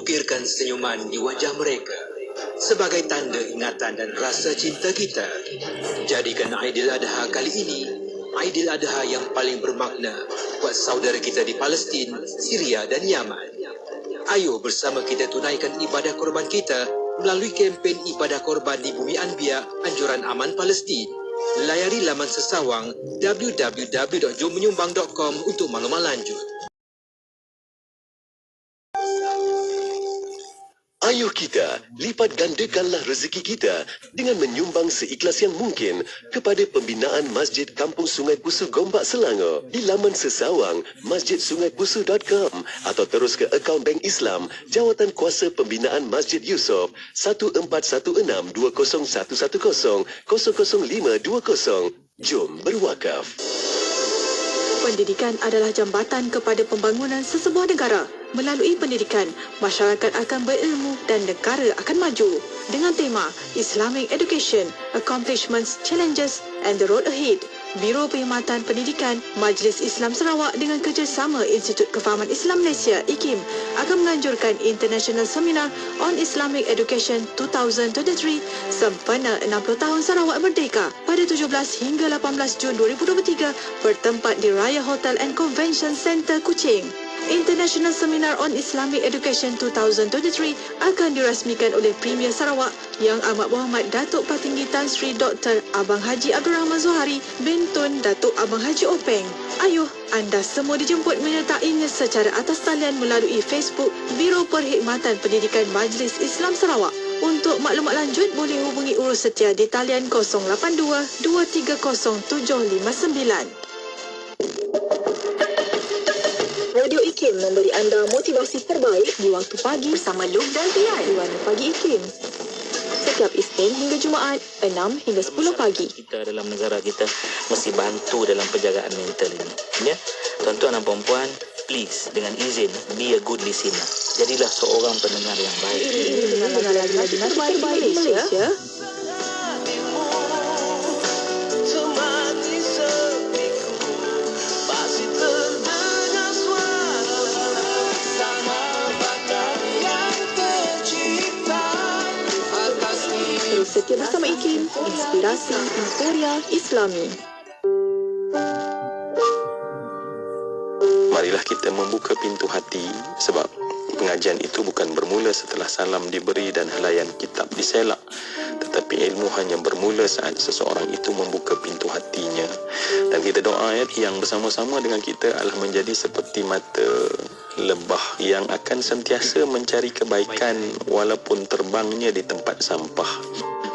ukirkan senyuman di wajah mereka sebagai tanda ingatan dan rasa cinta kita. Jadikan Aidiladha kali ini Aidiladha yang paling bermakna buat saudara kita di Palestin, Syria dan Yaman. Ayo bersama kita tunaikan ibadah korban kita melalui kempen ibadah korban di Bumi Anbiya Anjuran Aman Palestin. Layari laman sesawang www.jommenyumbang.com untuk maklumat lanjut. Ayo kita lipat gandakanlah rezeki kita dengan menyumbang seikhlas yang mungkin kepada pembinaan Masjid Kampung Sungai Pusu Gombak Selangor di laman sesawang masjidsungaipusu.com atau terus ke akaun Bank Islam Jawatan Kuasa Pembinaan Masjid Yusof 14162011000520. Jom berwakaf. Pendidikan adalah jambatan kepada pembangunan sesebuah negara. Melalui pendidikan, masyarakat akan berilmu dan negara akan maju. Dengan tema Islamic Education, Accomplishments, Challenges and the Road Ahead, Biro Perkhidmatan Pendidikan Majlis Islam Sarawak dengan kerjasama Institut Kefahaman Islam Malaysia (IKIM) akan menganjurkan International Seminar on Islamic Education 2023 sempena 60 tahun Sarawak Merdeka pada 17 hingga 18 Jun 2023 bertempat di Raya Hotel and Convention Centre Kuching. International Seminar on Islamic Education 2023 akan dirasmikan oleh Premier Sarawak Yang Amat Berhormat Datuk Patinggi Tan Sri Dr. Abang Haji Abdul Rahman Zohari bin Tun Datuk Abang Haji Openg. Ayuh, anda semua dijemput menyertainya secara atas talian melalui Facebook Biro Perkhidmatan Pendidikan Majlis Islam Sarawak. Untuk maklumat lanjut boleh hubungi urus setia di talian 082 230 759. Radio IKIM memberi anda motivasi terbaik di waktu pagi bersama Lub dan Tian di Warna Pagi IKIM. Setiap Isnin hingga Jumaat, 6 hingga 10 pagi. Kita dalam negara kita mesti bantu dalam penjagaan mental ini. Ya, tuan-tuan dan puan-puan, please, dengan izin, be a good listener. Jadilah seorang pendengar yang baik. Dengan lagu-lagu terbaik di Malaysia. Setia bersama IKIM, inspirasi Historia Islami. Marilah kita membuka pintu hati sebab pengajian itu bukan bermula setelah salam diberi dan helaian kitab diselak, tetapi ilmu hanya bermula saat seseorang itu membuka pintu hatinya. Dan kita doa yang bersama-sama dengan kita adalah menjadi seperti mata lebah yang akan sentiasa mencari kebaikan walaupun terbangnya di tempat sampah,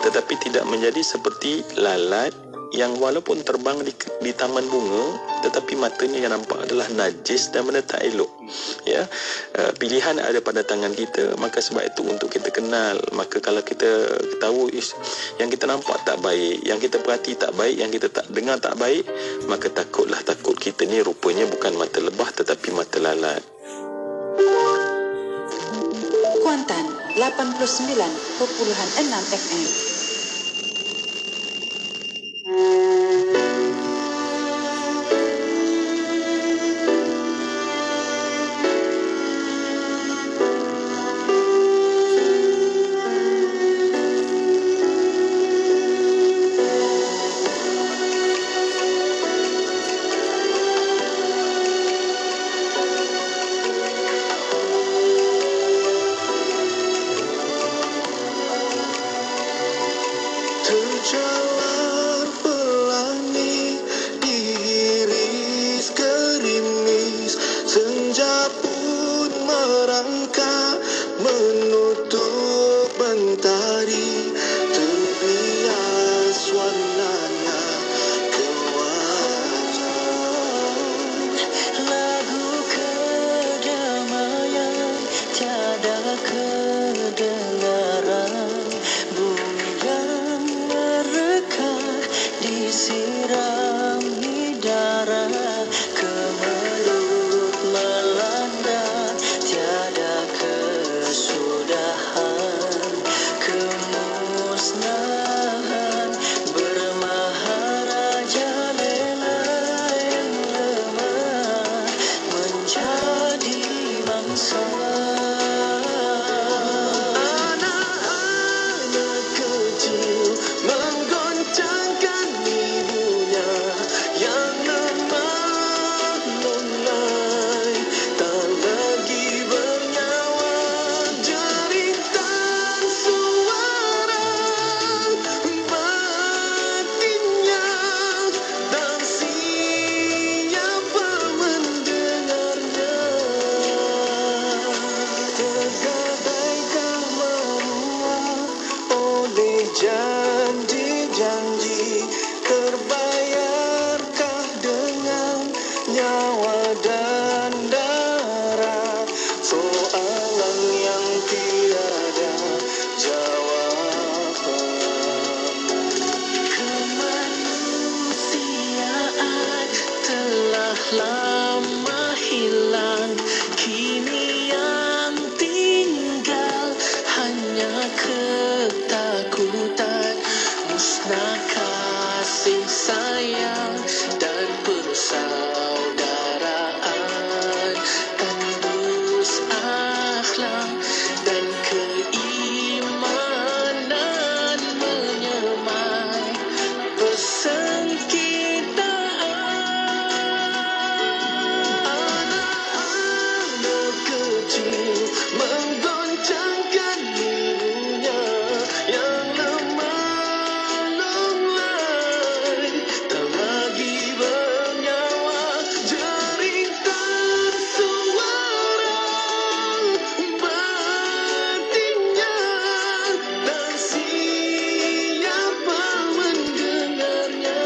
tetapi tidak menjadi seperti lalat yang walaupun terbang di taman bunga tetapi matanya yang nampak adalah najis dan benda tak elok. Ya, pilihan ada pada tangan kita, maka sebab itu untuk kita kenal, maka kalau kita tahu yang kita nampak tak baik, yang kita perhati tak baik, yang kita tak dengar tak baik, maka takut kita ni rupanya bukan mata lebah tetapi mata lalat. Kuantan 89.6 FM. Terjalar pelangi diiris gerimis, senja pun merangkak menutup mentari, terbias warnanya kewajaran. Lagu kedamaian tiada kedengaran, disirami darah, kemelut melanda, tiada kesudahan, kemudian janji-janji terbayarkah dengan nyawa dan darah? Soalan yang tiada jawaban. Kemanusiaan telah lama hilang, kini yang tinggal hanya ketakutan. Musnah kasih sayang dan persaudaraan, tandus akhlak dan keimanan menyemai persengketaan. Anak kecil menggoncangkan ibunya yang lemah lunglai, tak lagi bernyawa, jering tersuara batinnya, dan siapa mendengarnya?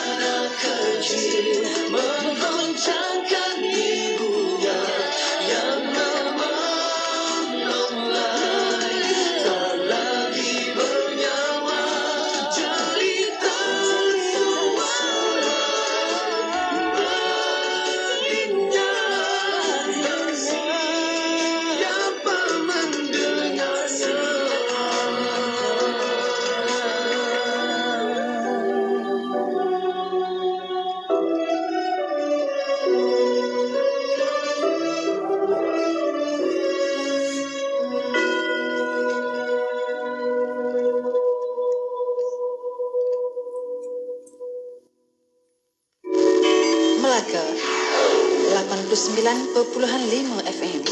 Anak kecil menggoncangkan ibunya yang lemah lunglai, tak lagi bernyawa, jelita suara batinnya, dan siapa mendengarnya? Melaka 89.5 FM.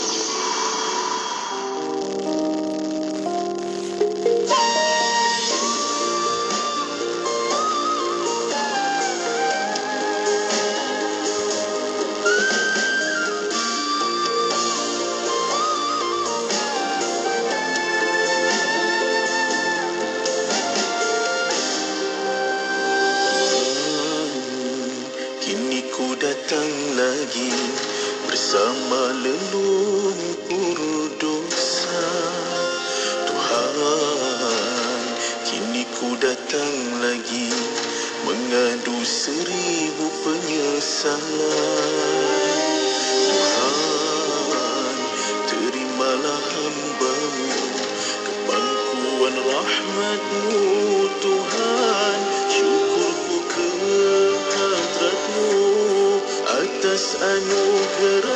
Kini ku datang lagi bersama lelumpur dosa. Tuhan, kini ku datang lagi mengadu 1000 penyesalan. Tuhan, terimalah hamba-Mu, kepangkuan rahmat-Mu. Tuhan, syukurku ke hadrat-Mu atas anugerah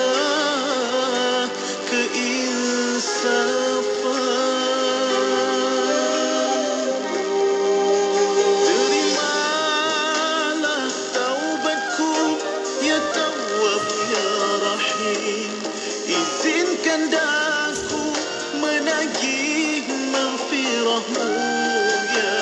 keinsafan. Terimalah taubatku, ya Tawwab, ya Rahim. Izinkan daku menagih maghfirah-Mu, ya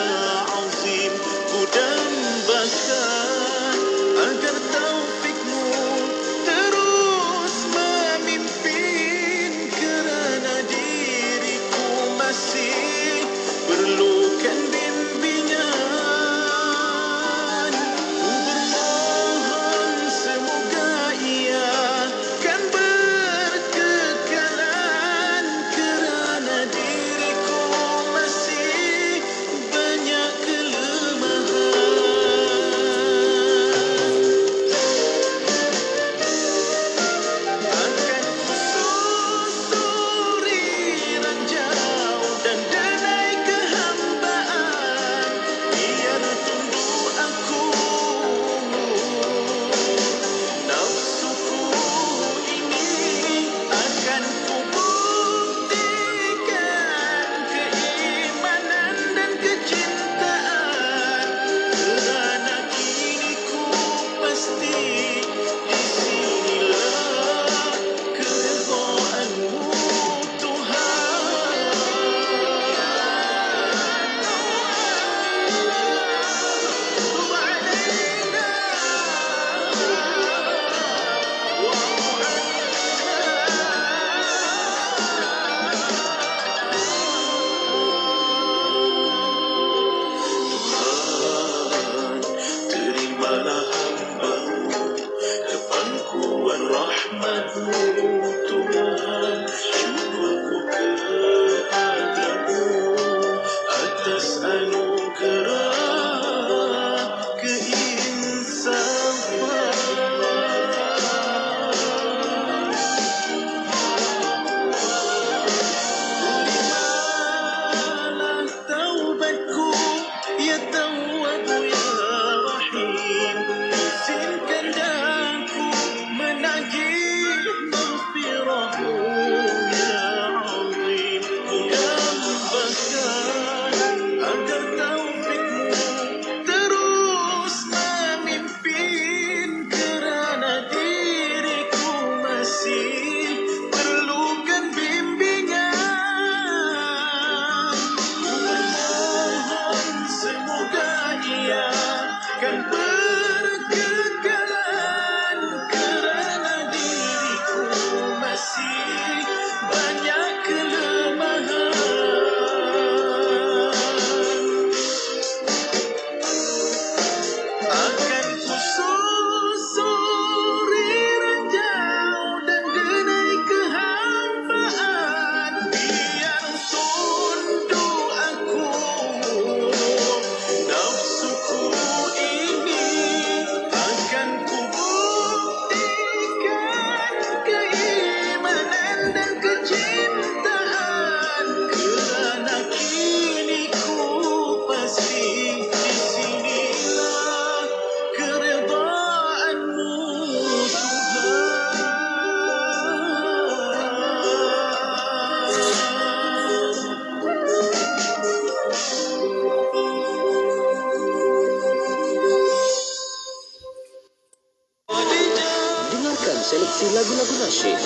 versi lagu-lagu nasyid.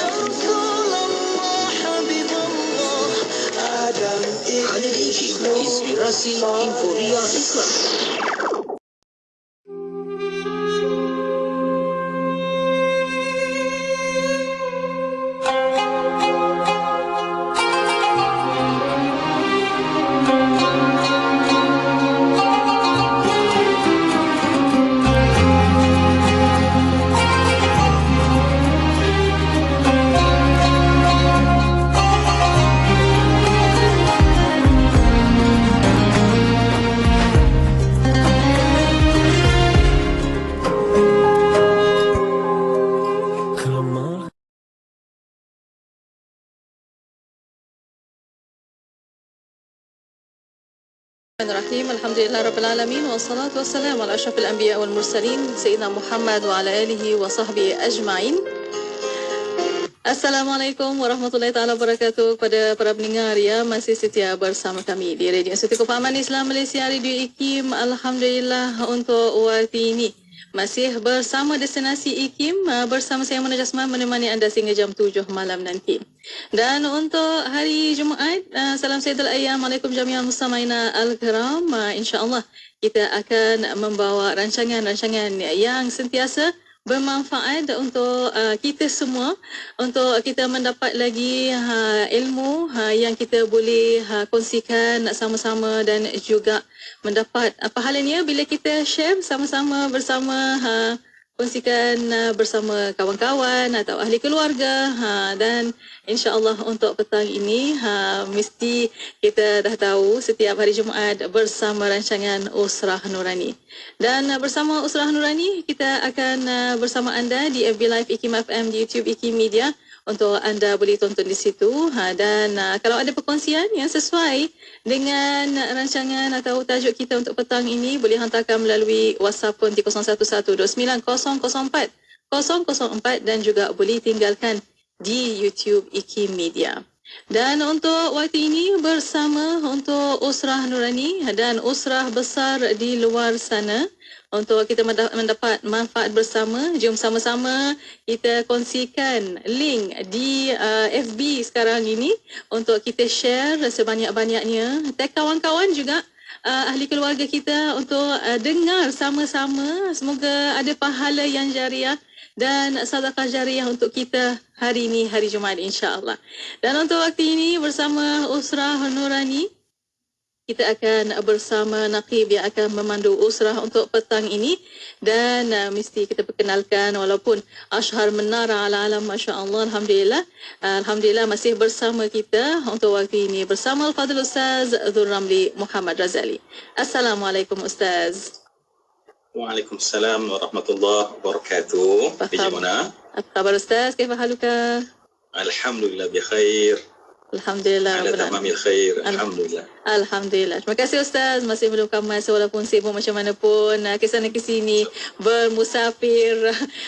Hanya di IKIM, inspirasi Inforia Islam. Bismillahirrahmanirrahim. Alhamdulillahirrabbilalamin. Wassalatu wassalamu ala asyrafil anbiya wal mursalin Sayyidina Muhammad wa ala alihi wa sahbihi ajma'in. Assalamualaikum warahmatullahi ta'ala wabarakatuh. Kepada para pendengar ya, masih setia bersama kami di Radio Institut Kefahaman Islam Malaysia, Radio IKIM. Alhamdulillah untuk waktu ini masih bersama Destinasi IKIM, bersama saya Mona Jasman menemani anda sehingga jam 7 malam nanti. Dan untuk hari Jumaat, salam Sayyidul Ayyam, Alaikum Jami'al Mustamaina Al-Kiram. InsyaAllah kita akan membawa rancangan-rancangan yang sentiasa bermanfaat untuk kita semua, untuk kita mendapat lagi ilmu yang kita boleh kongsikan sama-sama dan juga mendapat pahalanya bila kita share sama-sama bersama, kongsikan bersama kawan-kawan atau ahli keluarga. Dan insya-Allah untuk petang ini mesti kita dah tahu setiap hari Jumaat bersama rancangan Usrah Nurani. Dan bersama Usrah Nurani kita akan bersama anda di FB Live IKIM FM, di YouTube IKIM Media, untuk anda boleh tonton di situ. Dan kalau ada perkongsian yang sesuai dengan rancangan atau tajuk kita untuk petang ini, boleh hantarkan melalui WhatsApp konti 01129004 dan juga boleh tinggalkan di YouTube IKIM Media. Dan untuk waktu ini bersama untuk Usrah Nurani dan usrah besar di luar sana, untuk kita mendapat manfaat bersama, jom sama-sama kita kongsikan link di FB sekarang ini untuk kita share sebanyak-banyaknya. Tag kawan-kawan juga, ahli keluarga kita, untuk dengar sama-sama. Semoga ada pahala yang jariah dan sedekah jariah untuk kita hari ini, hari Jumaat, insya-Allah. Dan untuk waktu ini bersama Usrah Nurani, kita akan bersama Naqib yang akan memandu usrah untuk petang ini. Dan mesti kita perkenalkan, walaupun Ashar Menara ala alam, masya-Allah, alhamdulillah. Alhamdulillah masih bersama kita untuk waktu ini bersama Al-Fadhil Ustaz Dhul Ramli Muhammad Razali. Assalamualaikum Ustaz. Waalaikumsalam warahmatullahi wabarakatuh. DJ Mona. Apa khabar Ustaz? Kaifa haluka? Alhamdulillah bi khair. Alhamdulillah. Ala tamamil khair. Alhamdulillah. Alhamdulillah. Terima kasih Ustaz. Masih meluangkan masa walaupun sibuk macam mana pun, ke sana ke sini, bermusafir.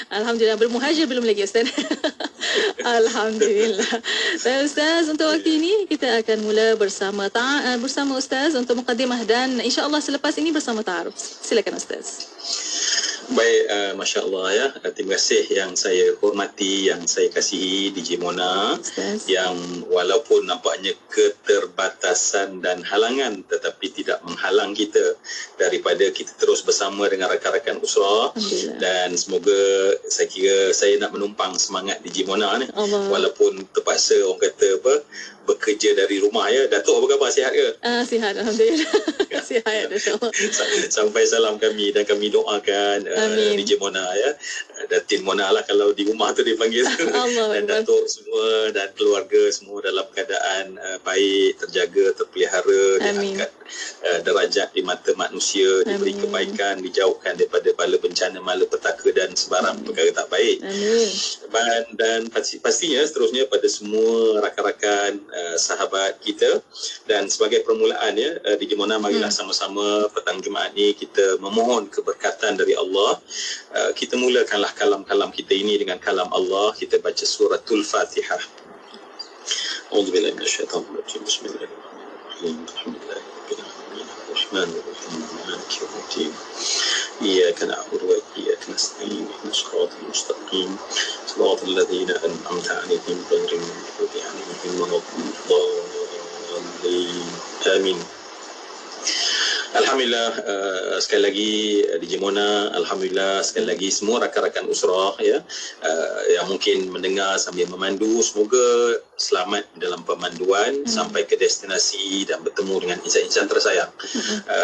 Alhamdulillah. Bermuhajir belum lagi Ustaz. Alhamdulillah. Dan Ustaz, untuk waktu ini kita akan mula bersama Ustaz untuk mukadimah, dan insya-Allah selepas ini bersama ta'aruf. Silakan Ustaz. Baik, Masya Allah ya. Terima kasih yang saya hormati, yang saya kasihi DJ Mona, yang walaupun nampaknya keterbatasan dan halangan, tetapi tidak menghalang kita daripada kita terus bersama dengan rakan-rakan usrah. Dan semoga, saya kira saya nak menumpang semangat DJ Mona ni, walaupun terpaksa orang kata apa, bekerja dari rumah ya. Datuk apa khabar, sihat ke? Sihat, alhamdulillah. Sihat, insya-Allah. Sampai salam kami dan kami doakan DJ Mona ya. Datin Mona lah kalau di rumah tu dipanggil. Dan Datuk semua dan keluarga semua dalam keadaan baik, terjaga, terpelihara, diangkat derajat di mata manusia, diberi kebaikan, dijauhkan daripada bala bencana, malapetaka dan sebarang perkara tak baik. Dan pastinya seterusnya pada semua rakan-rakan, sahabat kita. Dan sebagai permulaan ya, DJ Mona, marilah sama-sama petang Jumaat ni kita memohon keberkatan dari Allah. Kita mulakanlah kalam-kalam kita ini dengan kalam Allah. Kita baca suratul Fatihah. A'udzubillahi minasyaitonir rajim. Bismillahirrahmanirrahim. Alhamdulillahirabbil alamin. Arrahmanirrahim. Maliki yaumiddin. Iyyaka na'budu wa iyyaka nasta'in. Ihdinas siratal mustaqim. صراط الذين أنعمت عليهم غير المغضوب عليهم ولا الضالين آمين. Alhamdulillah, sekali lagi DJ Mona, alhamdulillah sekali lagi semua rakan-rakan usrah ya, yang mungkin mendengar sambil memandu, semoga selamat dalam pemanduan sampai ke destinasi dan bertemu dengan insan-insan tersayang.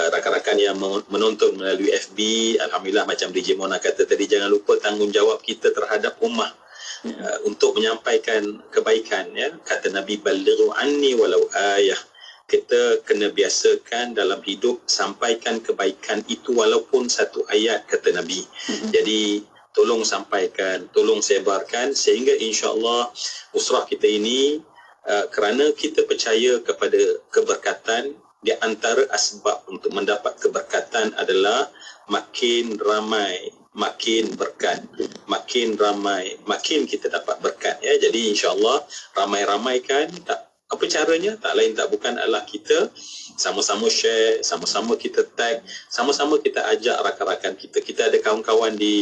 Rakan-rakan yang menonton melalui FB, alhamdulillah macam DJ Mona kata tadi, jangan lupa tanggungjawab kita terhadap ummah. Untuk menyampaikan kebaikan ya, kata Nabi, balighu anni walau ayah. Kita kena biasakan dalam hidup sampaikan kebaikan itu walaupun satu ayat, kata Nabi. Jadi tolong sampaikan, tolong sebarkan, sehingga insya-Allah usrah kita ini kerana kita percaya kepada keberkatan, di antara asbab untuk mendapat keberkatan adalah makin ramai, makin berkat, makin ramai, makin kita dapat berkat ya. Jadi insya-Allah ramai-ramaikan, tak apa caranya? Tak lain tak bukan adalah kita sama-sama share, sama-sama kita tag, sama-sama kita ajak rakan-rakan kita. Kita ada kawan-kawan di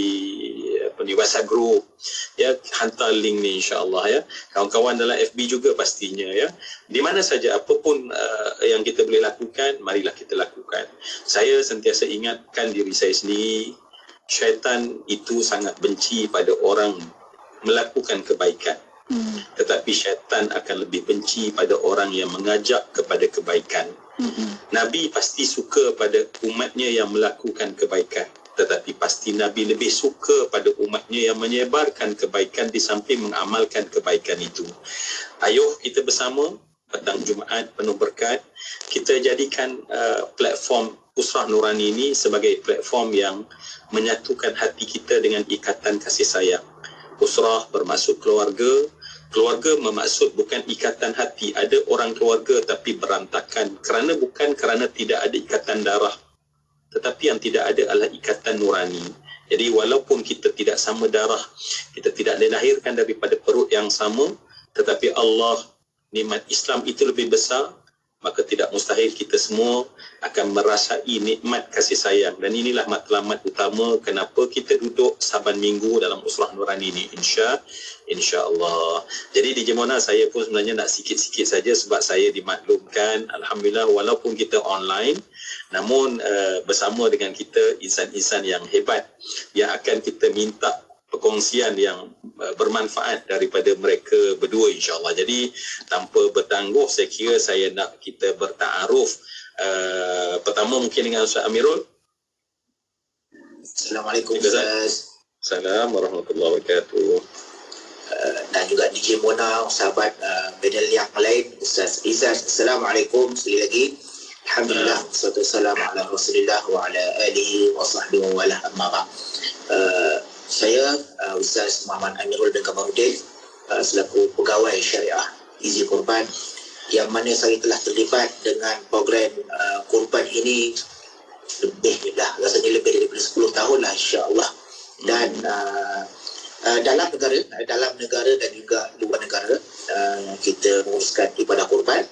WhatsApp group ya, hantar link ni insya-Allah ya. Kawan-kawan dalam FB juga pastinya ya. Di mana saja apapun yang kita boleh lakukan, marilah kita lakukan. Saya sentiasa ingatkan diri saya sendiri, syaitan itu sangat benci pada orang melakukan kebaikan. Tetapi syaitan akan lebih benci pada orang yang mengajak kepada kebaikan. Nabi pasti suka pada umatnya yang melakukan kebaikan, tetapi pasti Nabi lebih suka pada umatnya yang menyebarkan kebaikan di samping mengamalkan kebaikan itu. Ayuh kita bersama petang Jumaat penuh berkat, kita jadikan platform Usrah Nurani ini sebagai platform yang menyatukan hati kita dengan ikatan kasih sayang. Usrah bermaksud keluarga. Keluarga bermaksud bukan ikatan hati. Ada orang keluarga tapi berantakan bukan kerana tidak ada ikatan darah, tetapi yang tidak ada adalah ikatan nurani. Jadi walaupun kita tidak sama darah, kita tidak dilahirkan daripada perut yang sama, tetapi Allah, nikmat Islam itu lebih besar, maka tidak mustahil kita semua akan merasai nikmat kasih sayang. Dan inilah matlamat utama kenapa kita duduk saban minggu dalam Usrah Nurani ini, insya-Allah. Jadi DJ Mona, saya pun sebenarnya nak sikit-sikit saja sebab saya dimaklumkan, alhamdulillah walaupun kita online, namun bersama dengan kita insan-insan yang hebat yang akan kita minta perkongsian yang bermanfaat daripada mereka berdua insya-Allah. Jadi tanpa bertangguh, saya kira saya nak kita bertaaruf. Pertama mungkin dengan Ustaz Amirul. Assalamualaikum Ustaz. Assalamualaikum warahmatullahi wabarakatuh. Dan juga DJ Mona, sahabat panel yang lain, Ustaz Izzat. Assalamualaikum sekali lagi. Alhamdulillah, wassalatu wassalamu ala Rasulillah wa ala alihi wa sahbihi wa ala amma ba'd. Saya Ustaz Muhammad Amirul bin Kamarudin, selaku pegawai syariah Izi Korban, yang mana saya telah terlibat dengan program korban ini rasanya lebih daripada 10 tahun lah insya-Allah. Dan dalam negara dan juga luar negara kita menguruskan ibadah korban.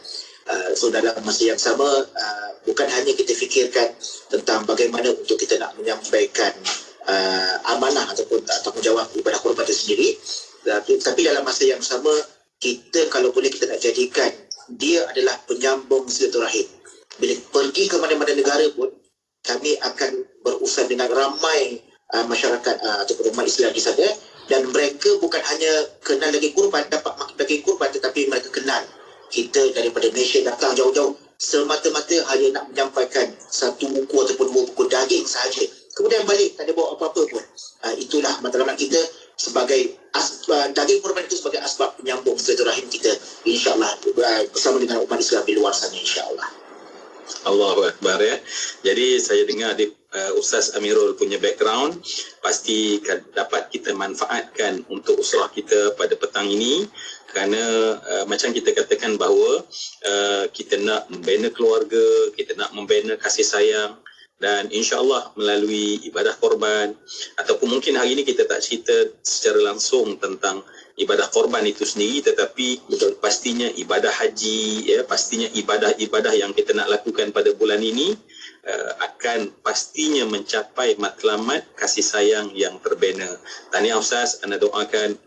So dalam masa yang sama, bukan hanya kita fikirkan tentang bagaimana untuk kita nak menyampaikan amanah ataupun tanggungjawab ibadah korban itu sendiri, tapi dalam masa yang sama kita kalau boleh kita nak jadikan dia adalah penyambung silaturahim. Bila pergi ke mana-mana negara pun, kami akan berurusan dengan ramai masyarakat ataupun umat Islam di sana, dan mereka bukan hanya kenal daging kurban, dapat makan daging kurban, tetapi mereka kenal kita daripada Malaysia datang jauh-jauh semata-mata hanya nak menyampaikan satu buku ataupun 2 buku daging sahaja, kemudian balik tak ada bawa apa-apa pun. Itulah matlamat kita sebagai daging korban itu sebagai asbab penyambung silaturahim kita insya-Allah bersama dengan umat Islam di luar sana insya-Allah. Allahu Akbar ya. Jadi saya dengar di Ustaz Amirul punya background pasti dapat kita manfaatkan untuk usrah kita pada petang ini, kerana macam kita katakan bahawa kita nak membina keluarga, kita nak membina kasih sayang, dan insya-Allah melalui ibadah korban, ataupun mungkin hari ini kita tak cerita secara langsung tentang ibadah korban itu sendiri, tetapi pastinya ibadah haji ya, pastinya ibadah-ibadah yang kita nak lakukan pada bulan ini akan pastinya mencapai matlamat kasih sayang yang terbina. Tahniah Ustaz, anda doakan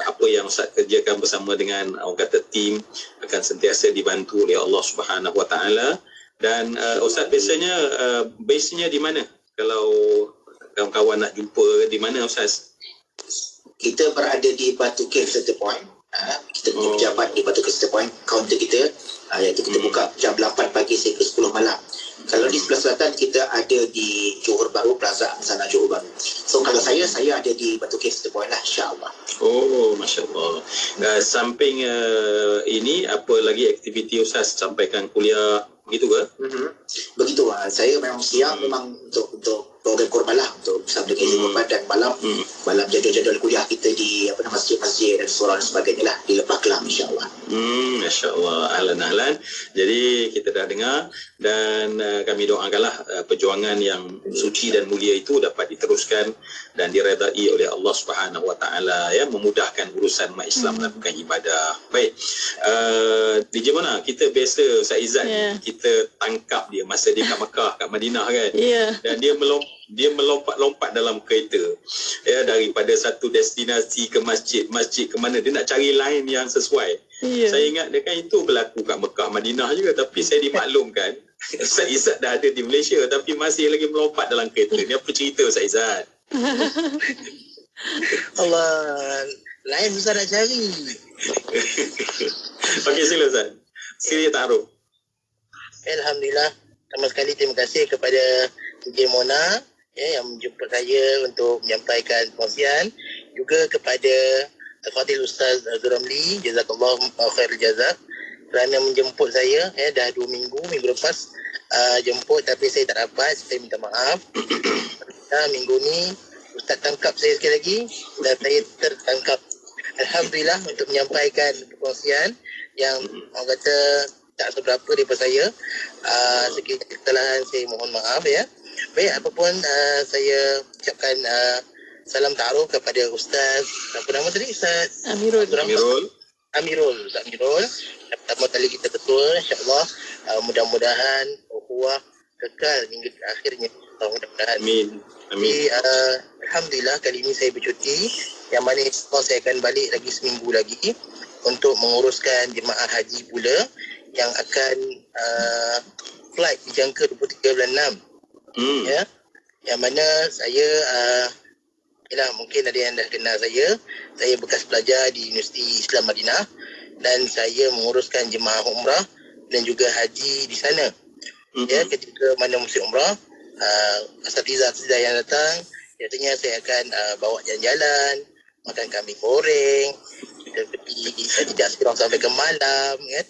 apa yang Ustaz kerjakan bersama dengan orang kata tim akan sentiasa dibantu oleh Allah Subhanahu Wa Taala. Dan Ustaz biasanya base-nya di mana? Kalau kawan-kawan nak jumpa di mana Ustaz? Kita berada di Batu Cave Center Point. Kita punya pejabat di Batu Cave Center Point, kaunter kita, iaitu kita buka jam 8 pagi sehingga 10 malam. Kalau di sebelah selatan kita ada di Johor Bahru, Plaza Angsana Johor Bahru. So kalau saya ada di Batu Cave Center Point lah, insya-Allah. Oh, masya-Allah. Samping ini apa lagi aktiviti Ustaz, sampaikan kuliah begitu ke? Begitu. Saya memang siang memang untuk program korban lah, untuk bersama dengan korban, dan malam jadual-jadual kuliah kita di masjid-masjid dan surau dan sebagainya lah, di Lepah Kelang, insya-Allah. Masya-Allah, ahlan-ahlan. Jadi kita dah dengar dan kami doakanlah perjuangan yang suci dan mulia itu dapat diteruskan dan diredai oleh Allah Subhanahu Wa Taala, ya, memudahkan urusan umat Islam melakukan ibadah. Baik. DJ Mona, kita biasa Ustaz Izzat kita tangkap dia masa dia kat Mekah, kat Madinah kan. Dan dia melompat-lompat dalam kereta, ya, daripada satu destinasi ke masjid ke mana dia nak cari line yang sesuai. Saya ingat dia kan itu berlaku kat Mekah, Madinah juga, tapi saya dimaklumkan Ustaz Izzat dah ada di Malaysia tapi masih lagi melompat dalam kereta. Ni apa cerita Ustaz Izzat? Allah, lain susah nak cari. Okey, sila Ustaz. Sila taruh. Alhamdulillah, pertama sekali terima kasih kepada DJ Mona, yang menjemput saya untuk menyampaikan perkongsian, juga kepada Fadil Ustaz Zuramli, jazakallah khairul jazak, kerana menjemput saya. Dah 2 minggu lepas jemput tapi saya tak dapat, saya minta maaf. Minggu ni Ustaz tangkap saya sekali lagi dan saya tertangkap. Alhamdulillah untuk menyampaikan perkongsian yang orang kata tak seberapa daripada saya. Sekiranya kesalahan saya mohon maaf, ya. Baik, apapun saya ucapkan salam ta'aruf kepada Ustaz, apa nama tadi? Ustaz Amirul. Ustaz Amirul. Pertama kali kita ketua, insya-Allah. Mudah-mudahan ukhuwah kekal hingga akhirnya. Mudah-mudahan. Amin. Alhamdulillah kali ini saya bercuti, yang mana saya akan balik lagi seminggu lagi untuk menguruskan jemaah haji pula yang akan flight dijangka 23 bulan 6. Ya. Yang mana saya mungkin ada yang dah kenal saya bekas pelajar di Universiti Islam Madinah dan saya menguruskan jemaah umrah dan juga haji di sana. Ya, ketika mana musim umrah, asatidzah yang datang, biasanya saya akan bawa jalan-jalan, makan kambing goreng, kita pergi tidak sekarang sampai ke malam, kan.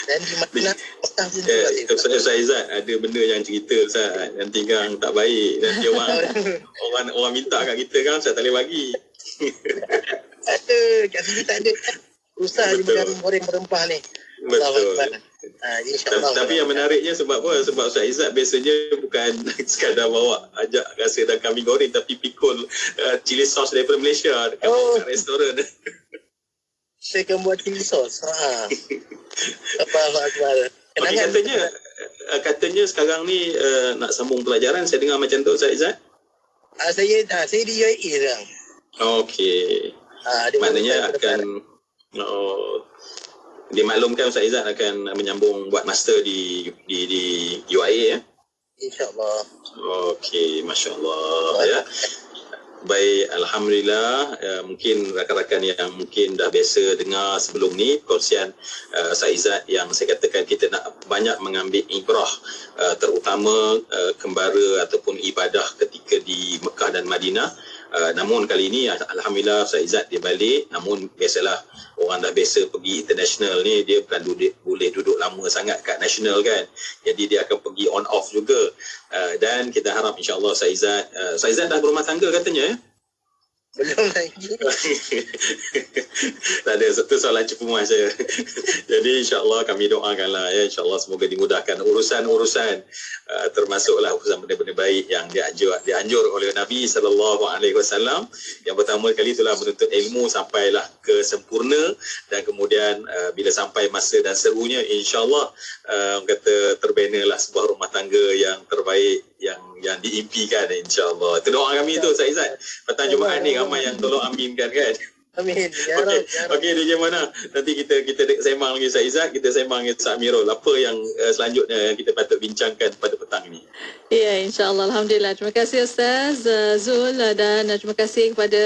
Dan di Madinah Mekah pun juga Ustaz Izzat ada benda yang cerita Ustaz yang tinggal tak baik, nanti orang minta kat kita kan Ustaz tak boleh bagi. Ada kat sini tak ada, susah je makan goreng berempah ni. Betul. InsyaAllah. Tapi yang menariknya sebab apa? Sebab Ustaz Izzat biasanya bukan sekadar bawa ajak rasa dan kambing goreng, tapi pikul chili sauce daripada Malaysia dekat restoran. Saya akan buat chili sauce. Apa-apa. Okay, katanya sekarang ni nak sambung pelajaran, saya dengar macam tu Ustaz Izzat? Saya di UAE sekarang. Okey. Maknanya akan dimaklumkan Ustaz Izzat akan menyambung buat master di UAE, ya? InsyaAllah. Okey, masya-Allah, ya. Baik, alhamdulillah. Mungkin rakan-rakan yang mungkin dah biasa dengar sebelum ni perkongsian Ustaz Izzat yang saya katakan kita nak banyak mengambil ibrah, terutama kembara ataupun ibadah ketika di Mekah dan Madinah. Namun kali ini alhamdulillah Ustaz Izzat dia balik, namun biasalah orang dah biasa pergi international ni, dia bukan boleh duduk lama sangat kat national kan, jadi dia akan pergi on off juga. Dan kita harap insyaAllah Ustaz Izzat dah berumah tangga katanya, ya? Belum lagi. Tak ada, satu soalan cepuman saya. Jadi insyaAllah kami doakanlah, ya, insyaAllah semoga dimudahkan urusan-urusan, termasuklah urusan benda-benda baik yang dianjur oleh Nabi SAW. Yang pertama kali itulah menuntut ilmu sampailah ke sempurna, dan kemudian bila sampai masa dan serunya, insyaAllah kata terbenalah sebuah rumah tangga yang terbaik, yang yang diimpikan, insya-Allah. Itu doa kami tu Ustaz Izzat. Petang Jumaat ni ramai yang tolong aminkan kan. Amin. Ya Okey, Rab. okey DJ Mona. Nanti kita sembang lagi Ustaz Izzat, kita sembang dengan Ustaz Amirul. Apa yang selanjutnya yang kita patut bincangkan pada petang ni? Ya, insya-Allah. Alhamdulillah. Terima kasih Ustaz Zul dan terima kasih kepada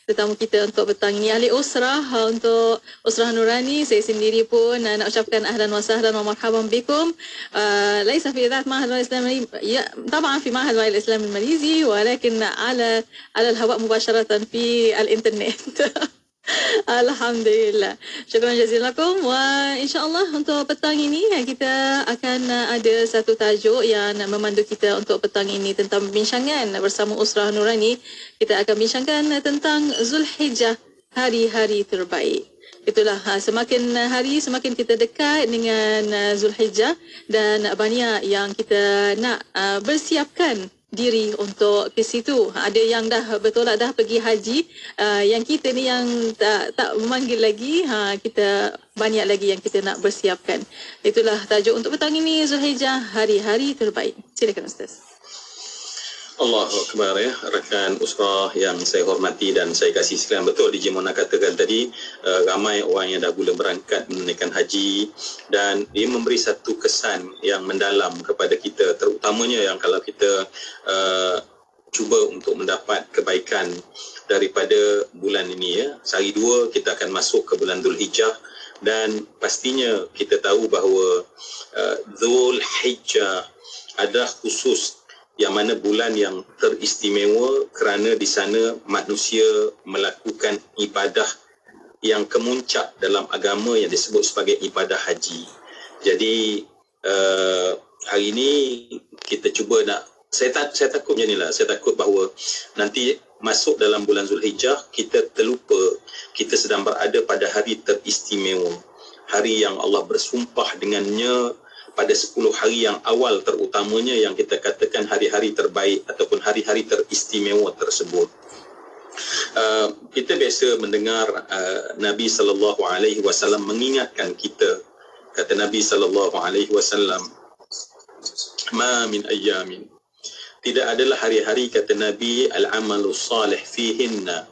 tetamu kita untuk petang ini. Ahli Usrah, untuk Usrah Nurani, saya sendiri pun nak ucapkan ahlan wa sahlan wa marhaban bikum. ليس في إذاعة معهد الوعي الإسلامي طبعا في معهد الوعي الإسلامي الماليزي ولكن على الهواء مباشرة في الإنترنت. Alhamdulillah. Syukran jazilakum. Wa insyaAllah untuk petang ini kita akan ada satu tajuk yang memandu kita untuk petang ini tentang perbincangan bersama Usrah Nurani. Kita akan bincangkan tentang Zulhijjah, hari-hari terbaik. Itulah, semakin hari semakin kita dekat dengan Zulhijjah dan banyak yang kita nak bersiapkan diri untuk ke situ. Ada yang dah bertolak, dah pergi haji. Yang kita ni yang tak memanggil lagi, kita banyak lagi yang kita nak bersiapkan. Itulah tajuk untuk petang ini, Zulhijjah, hari-hari terbaik. Silakan Ustaz. Allahu Akbar ya, rakan Usrah yang saya hormati dan saya kasih sekalian. Betul DJ Mona katakan tadi, ramai orang yang dah mula berangkat menunaikan haji dan dia memberi satu kesan yang mendalam kepada kita, terutamanya yang kalau kita cuba untuk mendapat kebaikan daripada bulan ini ya. Sehari dua kita akan masuk ke bulan Zulhijjah dan pastinya kita tahu bahawa Zulhijjah adalah khusus, yang mana bulan yang teristimewa kerana di sana manusia melakukan ibadah yang kemuncak dalam agama yang disebut sebagai ibadah haji. Jadi hari ini kita cuba nak, saya takut macam inilah, saya takut bahawa nanti masuk dalam bulan Zulhijjah kita terlupa kita sedang berada pada hari teristimewa, hari yang Allah bersumpah dengannya pada 10 hari yang awal, terutamanya yang kita katakan hari-hari terbaik ataupun hari-hari teristimewa tersebut. Kita biasa mendengar Nabi SAW mengingatkan kita. Kata Nabi SAW, ma min ayyamin, tidak adalah hari-hari, kata Nabi, al-amalu salih fihinna,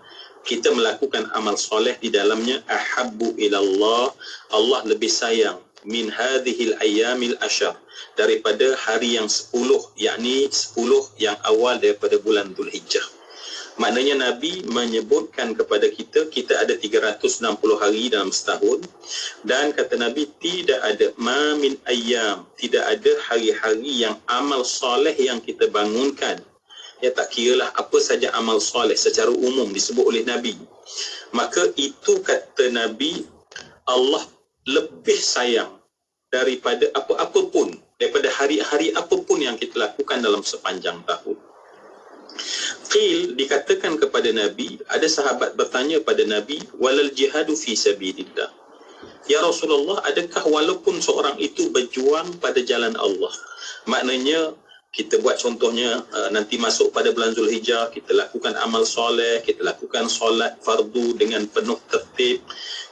kita melakukan amal soleh di dalamnya, ahabbu ilallah, Allah lebih sayang, min hadhil ayyamil asyar, daripada hari yang 10, yakni 10 yang awal daripada bulan Zulhijjah. Maknanya Nabi menyebutkan kepada kita, kita ada 360 hari dalam setahun, dan kata Nabi tidak ada ma min ayyam, tidak ada hari-hari yang amal soleh yang kita bangunkan, ya tak kiralah apa saja amal soleh secara umum disebut oleh Nabi, maka itu kata Nabi Allah lebih sayang daripada apa-apa pun, daripada hari-hari apapun yang kita lakukan dalam sepanjang tahun. Qil, dikatakan kepada Nabi, ada sahabat bertanya pada Nabi, walal jihadu fi sabilillah, ya Rasulullah, adakah walaupun seorang itu berjuang pada jalan Allah, maknanya kita buat contohnya nanti masuk pada bulan Zulhijjah, kita lakukan amal soleh, kita lakukan solat fardu dengan penuh tertib,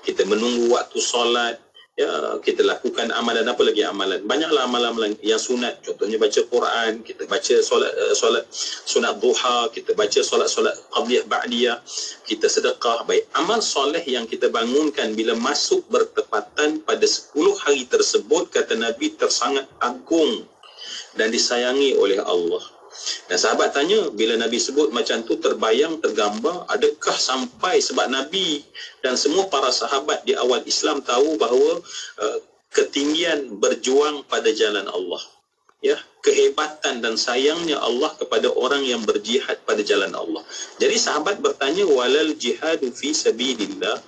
kita menunggu waktu solat, ya, kita lakukan amalan, apa lagi amalan, banyaklah amalan yang sunat, contohnya baca Quran, kita baca solat sunat duha, kita baca solat qabliyah ba'diyah, kita sedekah. Baik, amal soleh yang kita bangunkan bila masuk bertepatan pada 10 hari tersebut, kata Nabi, tersangat agung dan disayangi oleh Allah. Dan sahabat tanya, bila Nabi sebut macam tu, terbayang, tergambar, adakah sampai, sebab Nabi dan semua para sahabat di awal Islam tahu bahawa ketinggian berjuang pada jalan Allah, ya, kehebatan dan sayangnya Allah kepada orang yang berjihad pada jalan Allah. Jadi sahabat bertanya, walal jihadu fi sabilillah,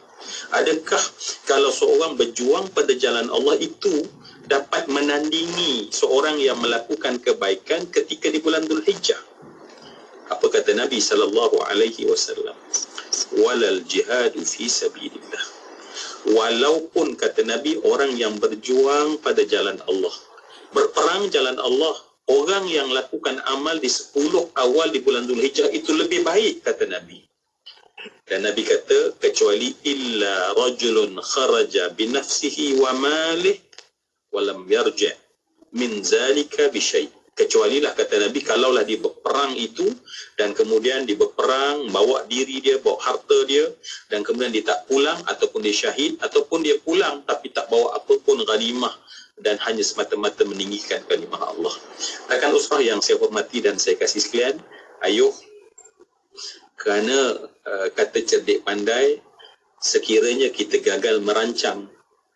adakah kalau seorang berjuang pada jalan Allah itu dapat menandingi seorang yang melakukan kebaikan ketika di bulan Zulhijjah? Apa kata Nabi SAW? Walal jihadu fi sabilillah, walaupun kata Nabi orang yang berjuang pada jalan Allah, berperang jalan Allah, orang yang lakukan amal di 10 awal di bulan Zulhijjah itu lebih baik, kata Nabi. Dan Nabi kata, kecuali illa rajulun kharaja binafsihi wa malih walam yarji' min zalika bisyai', Kecualilah kata Nabi, kalaulah dia berperang itu dan kemudian dia berperang, bawa diri dia, bawa harta dia, dan kemudian dia tak pulang ataupun dia syahid, ataupun dia pulang tapi tak bawa apa pun ghanimah dan hanya semata-mata meninggikan kalimah Allah. Rakan usrah yang saya hormati dan saya kasih sekalian, ayuh, kerana kata cerdik pandai, sekiranya kita gagal merancang,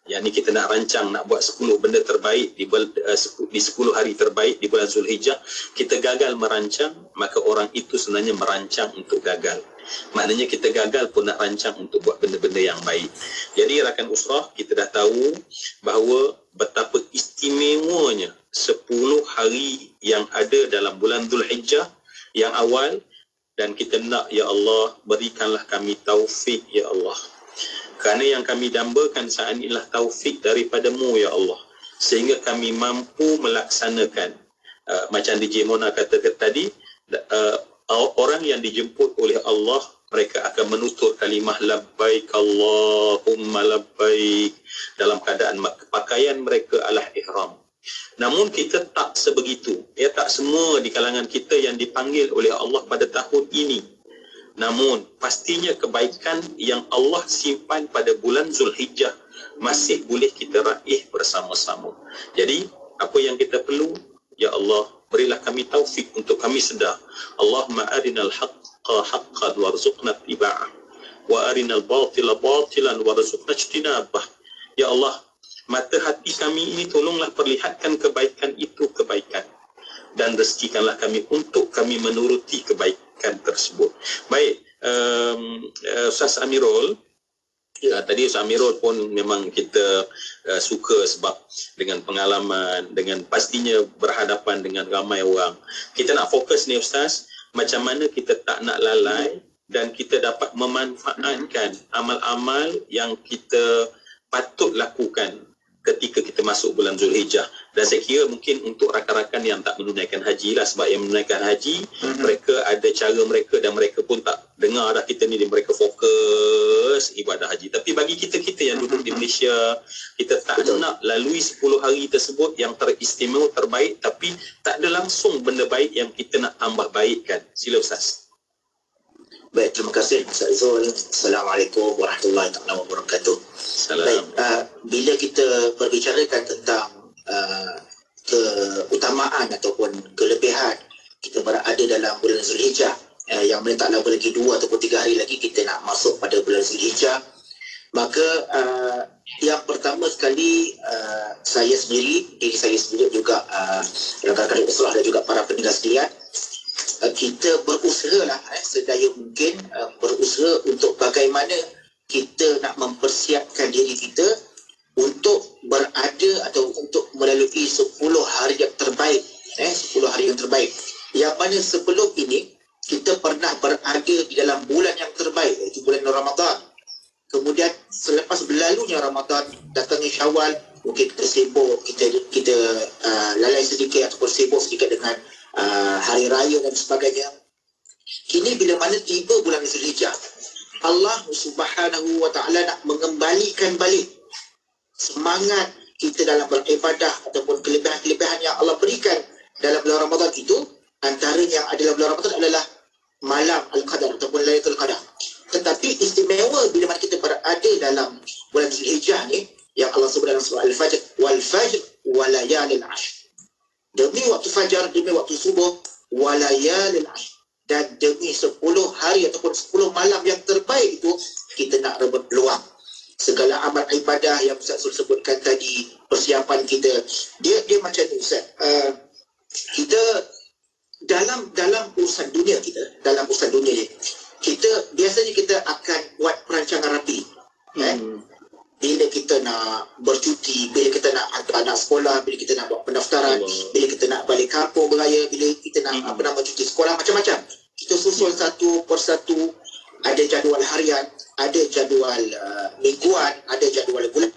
yang ni kita nak rancang, nak buat 10 benda terbaik di 10 hari terbaik di bulan Zulhijjah, kita gagal merancang, maka orang itu sebenarnya merancang untuk gagal. Maknanya kita gagal pun nak rancang untuk buat benda-benda yang baik. Jadi rakan usrah, kita dah tahu bahawa betapa istimewanya 10 hari yang ada dalam bulan Zulhijjah yang awal, dan kita nak, ya Allah, berikanlah kami taufik, ya Allah. Kerana yang kami dambakan saat inilah taufik daripada-Mu, ya Allah, sehingga kami mampu melaksanakan macam DJ Mona kata tadi, orang yang dijemput oleh Allah, mereka akan menutur kalimah labbaik Allahumma labbaik dalam keadaan pakaian mereka adalah ihram. Namun kita tak sebegitu, ya, tak semua di kalangan kita yang dipanggil oleh Allah pada tahun ini. Namun pastinya kebaikan yang Allah simpan pada bulan Zulhijjah masih boleh kita raih bersama-sama. Jadi apa yang kita perlu, ya Allah, berilah kami taufik untuk kami sedar. Allahumma arinal haqqa haqqan warzuqna ittiba'ah wa arinal batila batilan warzuqna ijtinabah. Ya Allah, mata hati kami ini tolonglah perlihatkan kebaikan itu kebaikan, dan rezekikanlah kami untuk kami menuruti kebaikan tersebut. Baik, Ustaz Amirul, tadi Ustaz Amirul pun memang kita suka sebab dengan pengalaman, dengan pastinya berhadapan dengan ramai orang. Kita nak fokus ni Ustaz, macam mana kita tak nak lalai dan kita dapat memanfaatkan amal-amal yang kita patut lakukan ketika kita masuk bulan Zulhijjah. Dan saya kira mungkin untuk rakan-rakan yang tak menunaikan haji lah, sebab yang menunaikan haji, mereka ada cara mereka dan mereka pun tak dengar dah kita ni, mereka fokus ibadah haji. Tapi bagi kita-kita yang duduk di Malaysia, kita tak nak lalui 10 hari tersebut yang teristimewa, terbaik, tapi tak ada langsung benda baik yang kita nak tambah baikkan. Sila Ustaz. Baik, terima kasih Ustaz Zul. Assalamualaikum warahmatullahi wabarakatuh. Baik, bila kita berbicarakan tentang keutamaan ataupun kelebihan kita berada dalam bulan Zulhijjah, yang mana tak lama lagi 2 ataupun 3 hari lagi kita nak masuk pada bulan Zulhijjah, maka yang pertama sekali, saya sendiri, diri saya sendiri juga rakan-rakan usrah dan juga para pendengar sekalian, kita berusaha lah sedaya mungkin berusaha untuk bagaimana kita nak mempersiapkan diri kita untuk berada atau untuk melalui 10 hari yang terbaik, 10 hari yang terbaik, yang mana sebelum ini kita pernah berada di dalam bulan yang terbaik, iaitu bulan Ramadan. Kemudian selepas berlalunya Ramadan, datangnya Syawal, mungkin kita sibuk, kita lalai sedikit ataupun sibuk sedikit dengan hari raya dan sebagainya. Kini bila mana tiba bulan Zulhijjah, Allah Subhanahu wa Ta'ala nak mengembalikan balik semangat kita dalam beribadah ataupun kelebihan-kelebihan yang Allah berikan dalam bulan Ramadan itu. Antara yang ada dalam bulan Ramadan adalah malam Al-Qadar ataupun Lailatul Qadar. Tetapi istimewa bila mana kita berada dalam bulan Zulhijjah ni, yang Allah sebut dalam surah Al-Fajr, wal fajr wa layalil ashr, demi waktu fajar, demi waktu subuh, wa layalil ashr, dan demi 10 hari ataupun 10 malam yang terbaik itu, kita nak rebut peluang. Segala amal ibadah yang Ustaz Sul sebutkan tadi, persiapan kita, dia macam ni Ustaz. Kita dalam urusan dunia kita, dalam urusan dunia ni, kita biasanya kita akan buat perancangan rapi. Bila kita nak bercuti, bila kita nak hantar anak sekolah, bila kita nak buat pendaftaran, bila kita nak balik kampung beraya, bila kita nak cuti sekolah, macam-macam. Kita susun satu persatu, ada jadual harian, ada jadual mingguan, ada jadual bulan.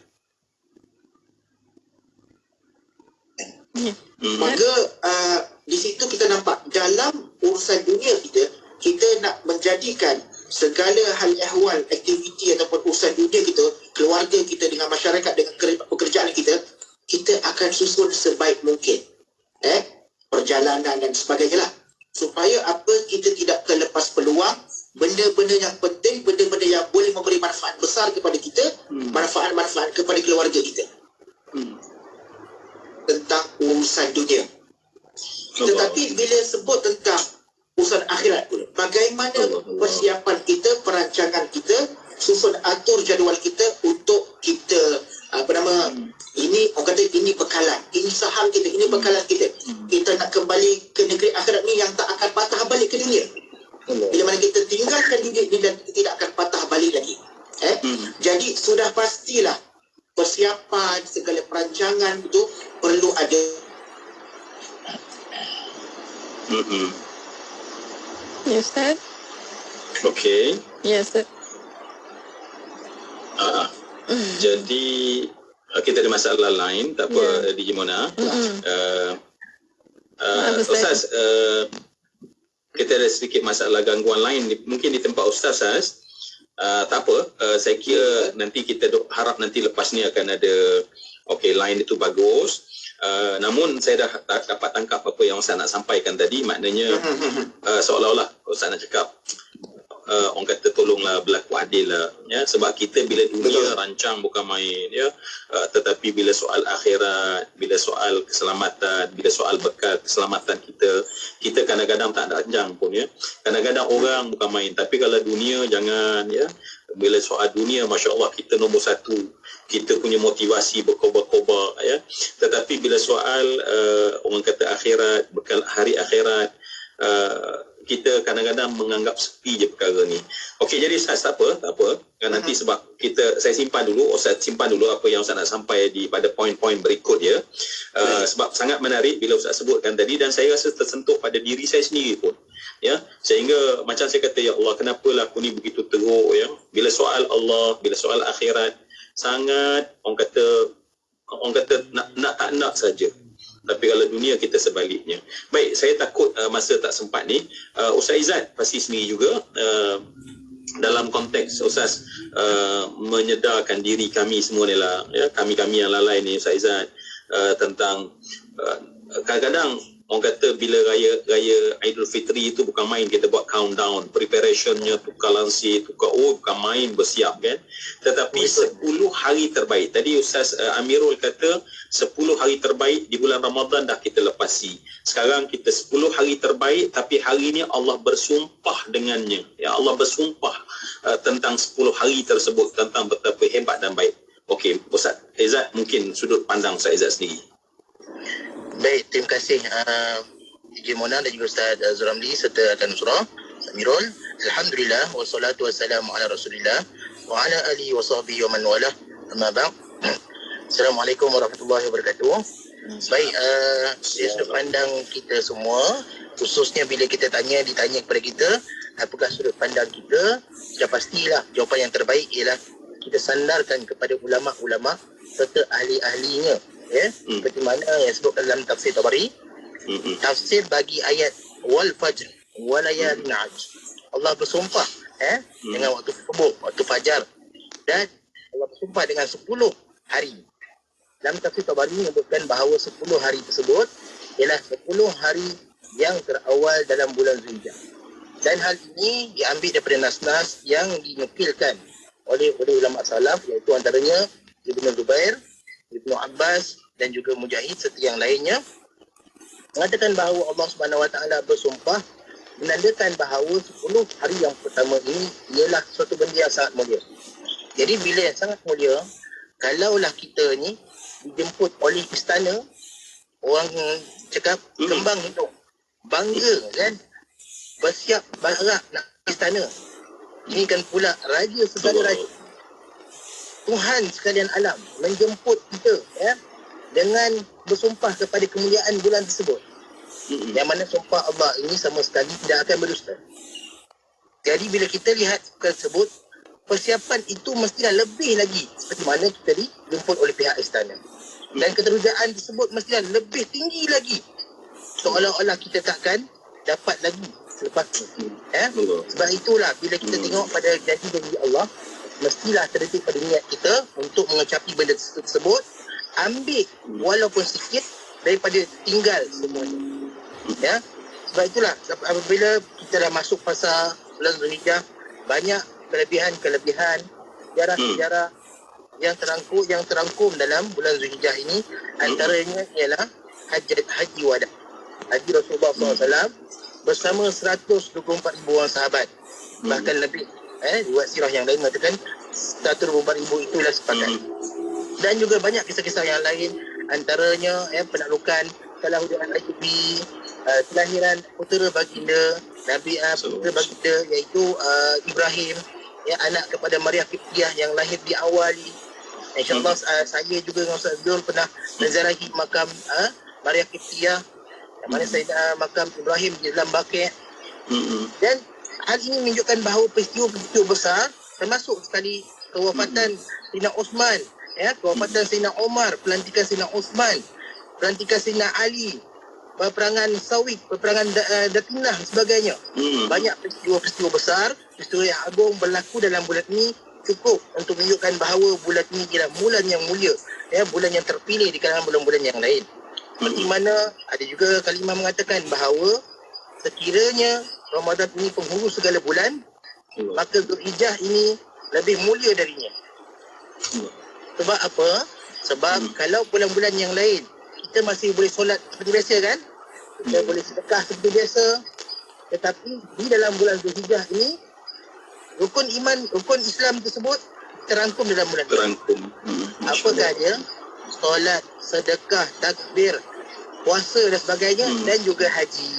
Maka di situ kita nampak dalam urusan dunia kita nak menjadikan segala hal ehwal, aktiviti ataupun urusan dunia kita, keluarga kita dengan masyarakat, dengan pekerjaan kita akan susun sebaik mungkin. Perjalanan dan sebagainya lah. Supaya apa, kita tidak terlepas peluang benda-benda yang penting, benda-benda yang boleh memberi manfaat besar kepada kita, manfaat-manfaat kepada keluarga kita. Tentang urusan dunia. Tetapi bila sebut tentang urusan akhirat pula, bagaimana persiapan kita, perancangan kita, susun atur jadual kita untuk kita ini orang kata ini bekalan, ini saham kita, ini bekalan kita. Kita nak kembali ke negeri akhirat ni yang tak akan patah balik ke dunia. Bila mana kita tinggalkan dunia ini dan kita tidak akan patah balik lagi. Jadi sudah pastilah persiapan, segala perancangan itu perlu ada. Ya, Ustaz. Okey. Ya, Ustaz. Jadi kita ada masalah lain, tak apa, DJ Mona. Ustaz, kita ada sedikit masalah gangguan lain mungkin di tempat Ustaz. Tak apa, saya kira nanti kita harap nanti lepas ni akan ada line itu bagus. Namun saya dah dapat tangkap apa yang Ustaz nak sampaikan tadi. Maknanya seolah-olah Ustaz nak cakap orang kata tolonglah berlaku adil lah, ya, sebab kita bila dunia rancang bukan main, ya, tetapi bila soal akhirat, bila soal keselamatan, bila soal bekal keselamatan kita kadang-kadang tak ada rancang pun, ya. Kadang-kadang orang bukan main, tapi kalau dunia jangan, ya. Bila soal dunia, Masya Allah, kita nombor satu, kita punya motivasi berkobar-kobar, ya. Tetapi bila soal orang kata akhirat, bekal hari akhirat, kita kadang-kadang menganggap sepi je perkara ni. Okey, jadi Ustaz tak apa. Nanti sebab saya simpan dulu apa yang Ustaz nak sampai pada poin-poin berikut ya. Sebab sangat menarik bila Ustaz sebutkan tadi, dan saya rasa tersentuh pada diri saya sendiri pun. Ya, sehingga macam saya kata, ya Allah, kenapalah aku ni begitu teruk, ya. Bila soal Allah, bila soal akhirat, sangat orang kata nak tak nak saja. Tapi kalau dunia kita sebaliknya. Baik, saya takut masa tak sempat ni. Ustaz Izzat pasti sendiri juga dalam konteks Ustaz menyedarkan diri kami semua ni lah, ya, kami-kami yang lalai ni Ustaz Izzat, tentang kadang-kadang orang kata bila raya Aidil Fitri itu bukan main, kita buat countdown, preparationnya tukar lansir, bukan main bersiap kan. Tetapi 10 hari terbaik. Tadi Ustaz Amirul kata 10 hari terbaik di bulan Ramadan dah kita lepasi. Sekarang kita 10 hari terbaik, tapi hari ini Allah bersumpah dengannya. Ya, Allah bersumpah tentang 10 hari tersebut, tentang betapa hebat dan baik. Okey, Ustaz Izzat, mungkin sudut pandang Ustaz Izzat sendiri. Baik, terima kasih DJ Mona dan juga Ustaz Zuramli serta Tan Nusrah, Amirul. Alhamdulillah, wassalatu wassalamu ala Rasulillah wa ala alihi wa sahbihi wa man walah. Amma ba'd. Assalamualaikum warahmatullahi wabarakatuh. Baik, dari sudut pandang kita semua, khususnya bila ditanya kepada kita, apakah sudut pandang kita, sudah pastilah jawapan yang terbaik ialah kita sandarkan kepada ulama-ulama serta ahli-ahlinya. Ya, seperti mana yang disebutkan dalam tafsir Tabari, tafsir bagi ayat wal fajr wal layalin ashr, Allah bersumpah dengan waktu subuh, waktu fajar, dan Allah bersumpah dengan 10 hari. Dalam tafsir Tabari menyebutkan bahawa 10 hari tersebut ialah 10 hari yang terawal dalam bulan Zulhijjah. Dan hal ini diambil daripada nas-nas yang dinukilkan oleh ulama salaf, iaitu antaranya Ibnu Zubair, Ibnu Abbas dan juga Mujahid serta yang lainnya, mengatakan bahawa Allah Subhanahu Wa Taala bersumpah menandakan bahawa 10 hari yang pertama ini ialah suatu benda yang sangat mulia. Jadi bila yang sangat mulia, kalaulah kita ni dijemput oleh istana, orang cakap kembang hidup, bangga kan, bersiap barak nak istana. Ini kan pula raja segala raja, Tuhan sekalian alam menjemput kita, ya, dengan bersumpah kepada kemuliaan bulan tersebut. Yang mana sumpah Allah ini sama sekali tidak akan berdusta. Jadi bila kita lihat tersebut, persiapan itu mestilah lebih lagi seperti mana kita dijemput oleh pihak istana. Dan keterujaan tersebut mestilah lebih tinggi lagi. Seolah-olah kita takkan dapat lagi selepas itu. Ya? Sebab itulah bila kita tengok pada janji-janji Allah, mestilah terdetik pada niat kita untuk mengecapi benda tersebut, ambil walaupun sikit daripada tinggal semuanya. Ya, Sebab itulah apabila kita dah masuk fasa bulan Zulhijjah, banyak kelebihan-kelebihan, sejarah-sejarah yang terangkum dalam bulan Zulhijjah ini. Antaranya ialah haji wada. Haji Rasulullah SAW bersama 124,000 orang sahabat. Bahkan lebih. Buat sirah yang lain mengatakan 124,000 itulah sepakat. Dan juga banyak kisah-kisah yang lain, antaranya penaklukan Salahuddin Al-Ayyubi, kelahiran putera baginda Nabi putera baginda iaitu Ibrahim, anak kepada Maria Qibtiyah yang lahir di Awali. InsyaAllah saya juga dengan Ustaz Zul pernah menziarahi makam Maria Qibtiyah, yang mana makam Ibrahim di dalam Baqi'. Dan hal ini menunjukkan bahawa peristiwa besar, termasuk sekali kewafatan Sayyidina Osman, kewafatan Sayyidina Omar, pelantikan Sayyidina Osman, pelantikan Sayyidina Ali, peperangan Sawik, peperangan Datinah dan sebagainya. Banyak peristiwa-peristiwa besar, peristiwa yang agung berlaku dalam bulan ini, cukup untuk menunjukkan bahawa bulan ini ialah bulan yang mulia, bulan yang terpilih di kalangan bulan-bulan yang lain. Seperti mana ada juga kalimah mengatakan bahawa sekiranya Ramadan ini penghulu segala bulan, maka Zulhijjah ini lebih mulia darinya. Sebab apa? Sebab kalau bulan-bulan yang lain kita masih boleh solat seperti biasa kan? Kita boleh sedekah seperti biasa. Tetapi di dalam bulan Zulhijjah ini, rukun Islam tersebut terangkum dalam bulan ini. Apa sahaja? Solat, sedekah, takbir, puasa dan sebagainya, dan juga haji.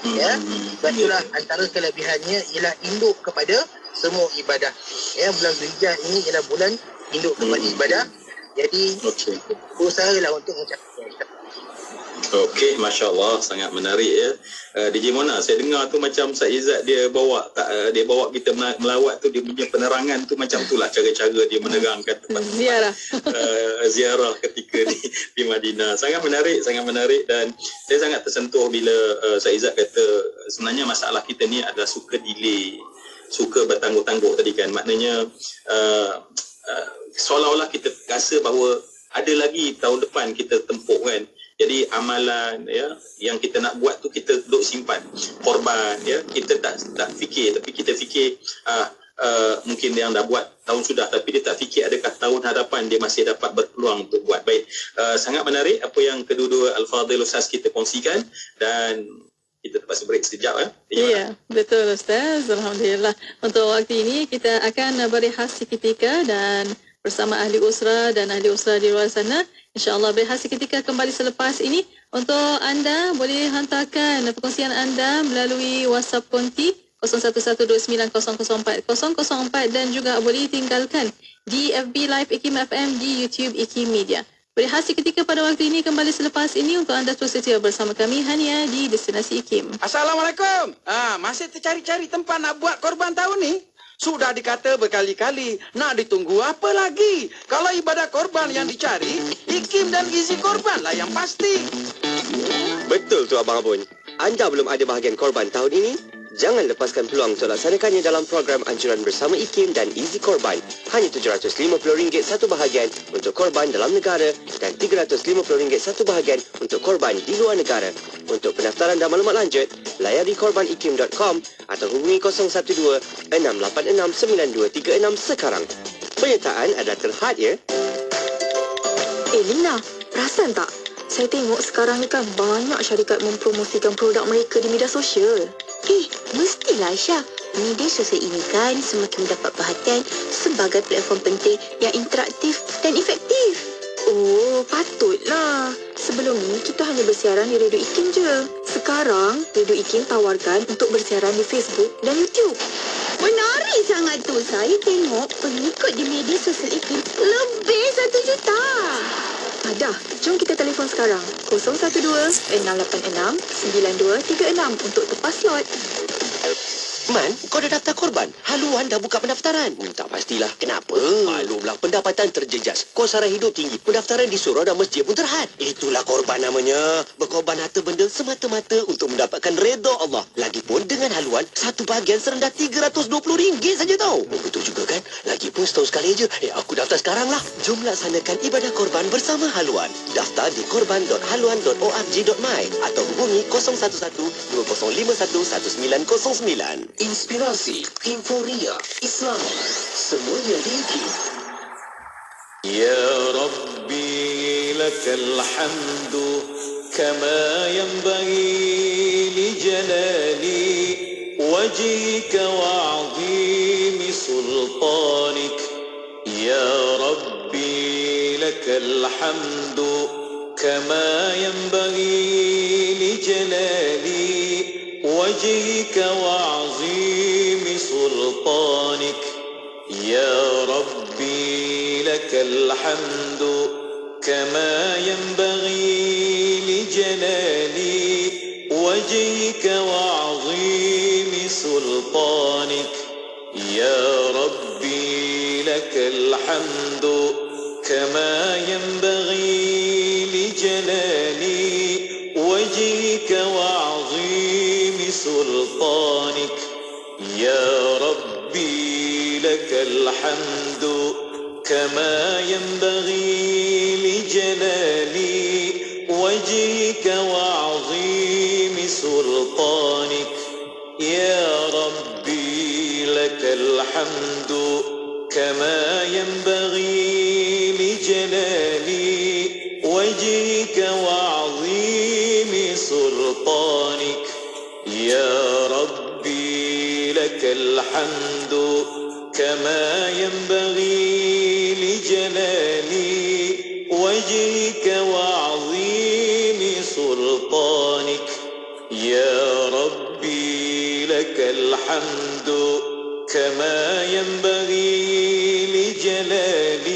Sebab itulah antara kelebihannya ialah induk kepada semua ibadah. Bulan Zulhijjah ini ialah bulan induk kepada ibadah. Jadi usahalah untuk mencapai. Okey, Masya Allah, sangat menarik ya. DJ Mona, saya dengar tu macam Ustaz Izzat dia bawa kita melawat tu, dia punya penerangan tu macam tu lah cara-cara dia menerangkan tempat ziarah ketika di Madinah. Sangat menarik dan saya sangat tersentuh bila Ustaz Izzat kata sebenarnya masalah kita ni adalah suka delay, suka bertangguh-tangguh tadi kan. Maknanya seolah-olah kita rasa bahawa ada lagi tahun depan kita tempuh kan. Jadi amalan yang kita nak buat tu kita duduk simpan, korban kita tak fikir, tapi kita fikir mungkin yang dah buat tahun sudah, tapi dia tak fikir adakah tahun hadapan dia masih dapat berpeluang untuk buat. Baik, sangat menarik apa yang kedua-dua Al-Fadhil Ustaz kita kongsikan, dan kita terpaksa break sekejap. Ya, betul Ustaz. Alhamdulillah. Untuk waktu ini kita akan berehat seketika dan bersama ahli usra dan ahli usra di luar sana. InsyaAllah berehat seketika kembali selepas ini. Untuk anda boleh hantarkan perkongsian anda melalui WhatsApp konti 0112900404 dan juga boleh tinggalkan di FB Live IKIM FM, di YouTube IKIM Media. Berehat seketika pada waktu ini, kembali selepas ini untuk anda terus setia bersama kami hanya di Destinasi IKIM. Assalamualaikum. Masih tercari-cari tempat nak buat korban tahun ni? Sudah dikata berkali-kali, nak ditunggu apa lagi? Kalau ibadah korban yang dicari, IKIM dan Gizi Korban lah yang pasti. Betul tu Abang Abun. Anda belum ada bahagian korban tahun ini? Jangan lepaskan peluang untuk laksanakannya dalam program anjuran bersama IKIM dan Easy Korban. Hanya RM750 satu bahagian untuk korban dalam negara dan RM350 satu bahagian untuk korban di luar negara. Untuk pendaftaran dan maklumat lanjut, layari korbanikim.com atau hubungi 012-686-9236 sekarang. Penyertaan adalah terhad ya. Lina, perasan tak? Saya tengok sekarang ni kan banyak syarikat mempromosikan produk mereka di media sosial. Mestilah Aisyah. Media sosial ini kan semakin mendapat perhatian sebagai platform penting yang interaktif dan efektif. Oh, patutlah. Sebelum ni kita hanya bersiaran di Radio IKIM je. Sekarang, Radio IKIM tawarkan untuk bersiaran di Facebook dan YouTube. Menarik sangat tu. Saya tengok pengikut di media sosial IKIM lebih 1 juta. Dah, jom kita telefon sekarang. 012-686-9236 untuk tepas slot. Man, kau dah daftar korban? Haluan dah buka pendaftaran. Tak pastilah. Kenapa? Maklumlah, pendapatan terjejas. Kos sara hidup tinggi. Pendaftaran di surau dan masjid pun terhad. Itulah korban namanya. Berkorban harta benda semata-mata untuk mendapatkan redha Allah. Lagipun dengan haluan, satu bahagian serendah RM320 saja tau. Betul juga kan? Lagipun setahun sekali je. Aku daftar sekarang lah. Jom laksanakan ibadah korban bersama Haluan. Daftar di korban.haluan.org.my atau hubungi 011-2051-1909. Inspirasi, Inforia, Islam. Semuanya diiki. Ya Rabbi lakal hamdu kama yanbaghi li jalali wajhika wa 'azimi sultanik. Ya Rabbi lakal hamdu kama yanbaghi li jalali wajhika wa 'azimi sultanik. Ya Rabbi لك الحمد كما ينبغي لجلال وجهك وعظيم سلطانك. يا ربي لك الحمد كما ينبغي لجلال وجهك وعظيم سلطانك. يا ربي لك الحمد كما ينبغي لجلال وجهك وعظيم سلطانك. يا ربي لك الحمد كما ينبغي لجلال وجهك وعظيم سلطانك. يا ربي لك الحمد كما ينبغي لجلال وجهك وعظيم سلطانك. يا ربي لك الحمد كما ينبغي لجلال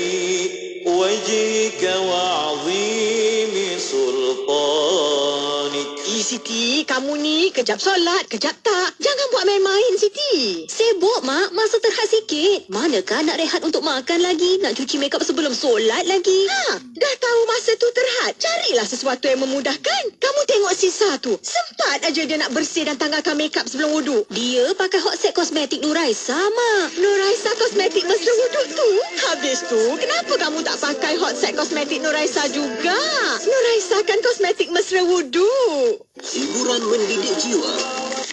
وجهك وعظيم سلطانك. Siti, kamu ni kejap solat, kejap tak. Jangan buat main-main, Siti. Sibuk, Mak. Masa terhad sikit. Manakah nak rehat untuk makan lagi? Nak cuci makeup sebelum solat lagi? Dah tahu masa tu terhad. Carilah sesuatu yang memudahkan. Kamu tengok Sisa tu. Sempat aja dia nak bersih dan tanggalkan makeup sebelum wuduk. Dia pakai Hot Set Kosmetik Nuraisa, Mak. Nuraisa Kosmetik mesra wuduk tu? Habis tu, kenapa kamu tak pakai Hot Set Kosmetik Nuraisa juga? Nuraisa kan kosmetik mesra wuduk. Hiburan mendidik jiwa.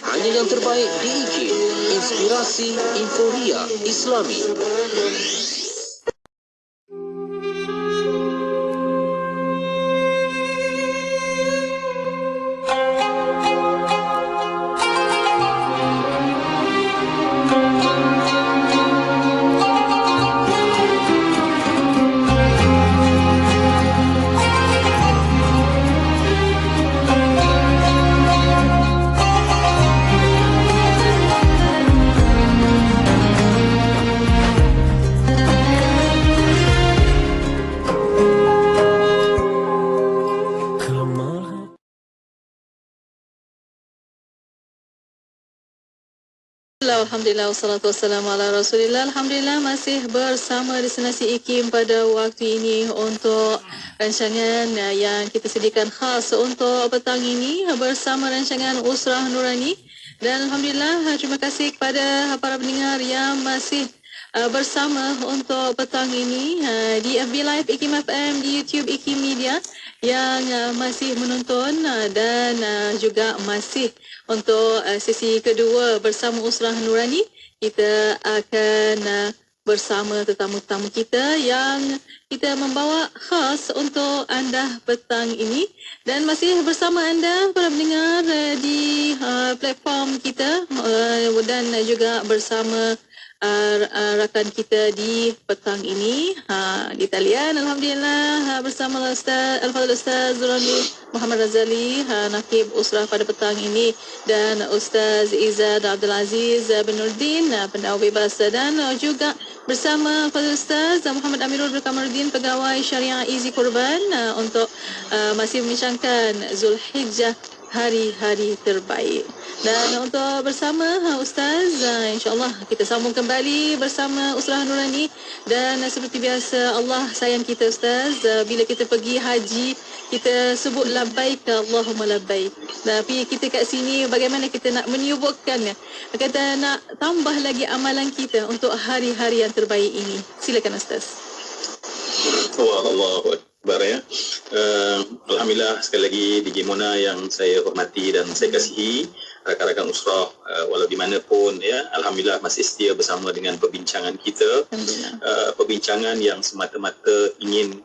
Hanya yang terbaik di IKIM. Inspirasi Inforia Islami. Alhamdulillah, wassalatu wassalamu ala rasulillah. Alhamdulillah masih bersama destinasi IKIM pada waktu ini untuk rancangan yang kita sediakan khas untuk petang ini bersama rancangan Usrah Nurani. Dan Alhamdulillah, terima kasih kepada para pendengar yang masih bersama untuk petang ini di FB Live IKIM FM, di YouTube IKIM Media yang masih menonton dan juga masih untuk sesi kedua bersama Usrah Nurani. Kita akan bersama tetamu-tetamu kita yang kita membawa khas untuk anda petang ini, dan masih bersama anda para pendengar di platform kita dan juga bersama rakan kita di petang ini di talian. Alhamdulillah bersama Ustaz Al-Fadhil Ustaz Zurani Muhammad Razali, Nakib Usrah pada petang ini, dan Ustaz Izzad Abdul Aziz bin Nurdin, pendakwa bebas, dan juga bersama Fadhil Ustaz Muhammad Amirul Kamaruddin, pegawai syariah Easy Korban, untuk masih membincangkan Zulhijjah, hari-hari terbaik. Dan untuk bersama Ustaz, insyaAllah kita sambung kembali bersama Usrah Nurani. Dan seperti biasa, Allah sayang kita Ustaz. Bila kita pergi haji, kita sebut labbaik Allahumma labbaik. Tapi kita kat sini bagaimana kita nak menyuburkannya, kata nak tambah lagi amalan kita untuk hari-hari yang terbaik ini. Silakan Ustaz. Allahu Akbar ya. Alhamdulillah sekali lagi DJ Mona yang saya hormati dan saya kasihi, rakan-rakan usrah walau di mana pun ya, alhamdulillah masih setia bersama dengan perbincangan kita. Perbincangan yang semata-mata ingin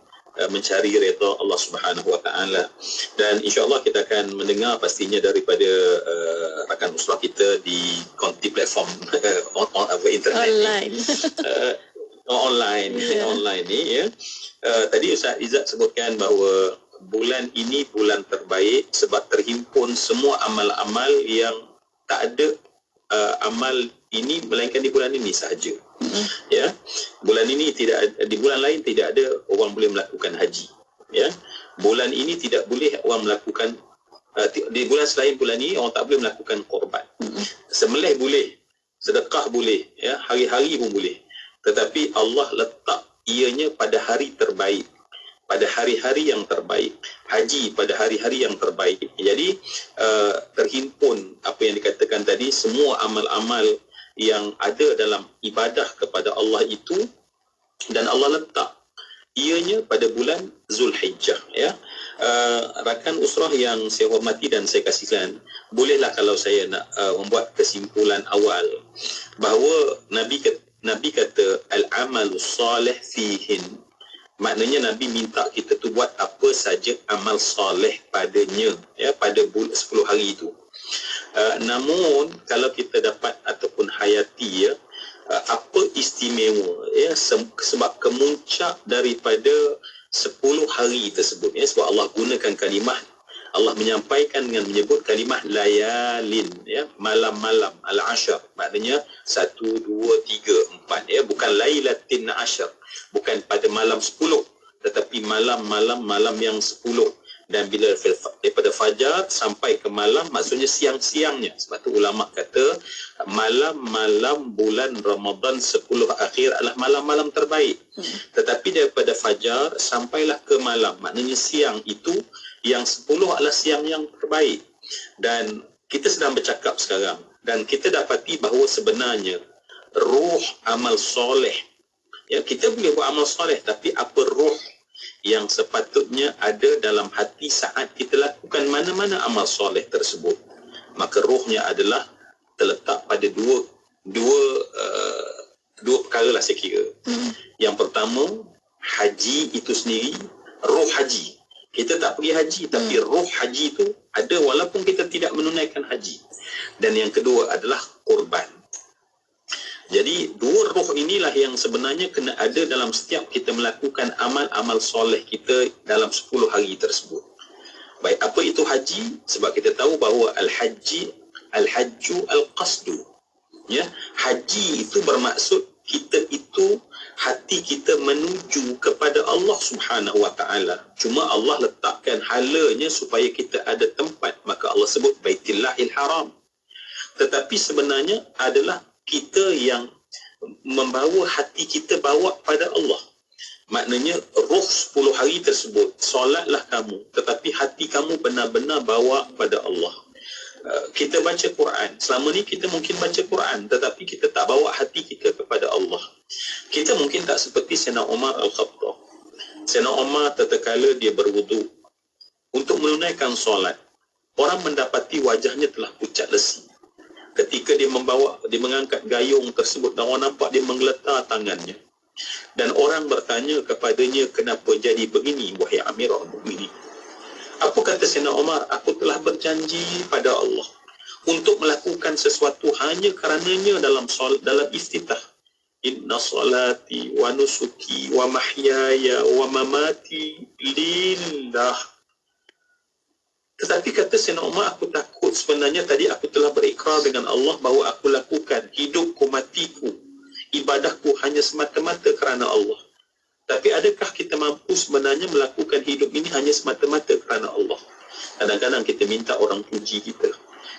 mencari redha Allah Subhanahu Wa Taala, dan insya-Allah kita akan mendengar pastinya daripada rakan usrah kita di konti platform internet online. Online ni ya. Tadi Ustaz Izzat sebutkan bahawa bulan ini bulan terbaik sebab terhimpun semua amal-amal yang tak ada amal ini melainkan di bulan ini sahaja. Ya. Bulan ini di bulan lain tidak ada orang boleh melakukan haji. Ya. Bulan ini tidak boleh orang melakukan di bulan selain bulan ini orang tak boleh melakukan korban. Sembelih boleh, sedekah boleh, ya, hari-hari pun boleh. Tetapi Allah letak ianya pada hari terbaik, pada hari-hari yang terbaik, haji pada hari-hari yang terbaik. Jadi terhimpun apa yang dikatakan tadi, semua amal-amal yang ada dalam ibadah kepada Allah itu, dan Allah letak ianya pada bulan Zulhijjah ya. Rakan usrah yang saya hormati dan saya kasihkan, bolehlah kalau saya nak membuat kesimpulan awal bahawa Nabi kata al-amalu salih fihin. Maknanya Nabi minta kita tu buat apa saja amal soleh padanya ya, pada 10 hari itu. Namun kalau kita dapat ataupun hayati ya, apa istimewa ya, sebab kemuncak daripada 10 hari tersebut ya, sebab Allah gunakan kalimah, Allah menyampaikan dengan menyebut kalimah layalin ya, malam-malam al-ashar, maknanya 1, 2, 3, 4 ya, bukan lailatin ashar, bukan pada malam 10, tetapi malam yang 10. Dan bila daripada fajar sampai ke malam, maksudnya siang-siangnya. Sebab tu ulama kata malam-malam bulan Ramadan 10 akhir adalah malam-malam terbaik. Tetapi daripada fajar sampailah ke malam, maknanya siang itu yang 10 adalah siang yang terbaik. Dan kita sedang bercakap sekarang, dan kita dapati bahawa sebenarnya ruh amal soleh ya, kita boleh buat amal soleh, tapi apa ruh yang sepatutnya ada dalam hati saat kita lakukan mana-mana amal soleh tersebut? Maka ruhnya adalah terletak pada dua perkara lah saya kira. Yang pertama, haji itu sendiri, ruh haji. Kita tak pergi haji, tapi ruh haji itu ada walaupun kita tidak menunaikan haji. Dan yang kedua adalah korban. Jadi dua ruh inilah yang sebenarnya kena ada dalam setiap kita melakukan amal-amal soleh kita dalam 10 hari tersebut. Baik, apa itu haji? Sebab kita tahu bahawa al-hajju al-qasdu. Ya, haji itu bermaksud kita itu hati kita menuju kepada Allah Subhanahu Wa Taala. Cuma Allah letakkan halanya supaya kita ada tempat, maka Allah sebut Baitillahil Haram. Tetapi sebenarnya adalah kita yang membawa hati kita bawa pada Allah. Maknanya ruh 10 hari tersebut, solatlah kamu, tetapi hati kamu benar-benar bawa pada Allah. Kita baca Quran, selama ni kita mungkin baca Quran, tetapi kita tak bawa hati kita kepada Allah. Kita mungkin tak seperti Sayyidina Umar Al-Khattab. Sayyidina Umar tatkala dia berwudu untuk menunaikan solat, orang mendapati wajahnya telah pucat lesi. Ketika dia mengangkat gayung tersebut, dan orang nampak dia menggeletar tangannya. Dan orang bertanya kepadanya, kenapa jadi begini wahai Amirul Mukminin? Apa kata Sayyidina Umar? Aku telah berjanji pada Allah untuk melakukan sesuatu hanya karenanya dalam iftitah. Inna salati wa nusuki wa mahyaya wa mamati lillah. Tetapi kata Sayyidina Umar, aku takut sebenarnya tadi aku telah berikrar dengan Allah bahawa aku lakukan hidupku, matiku, ibadahku hanya semata-mata kerana Allah. Tapi adakah kita mampu sebenarnya melakukan hidup ini hanya semata-mata kerana Allah? Kadang-kadang kita minta orang puji kita.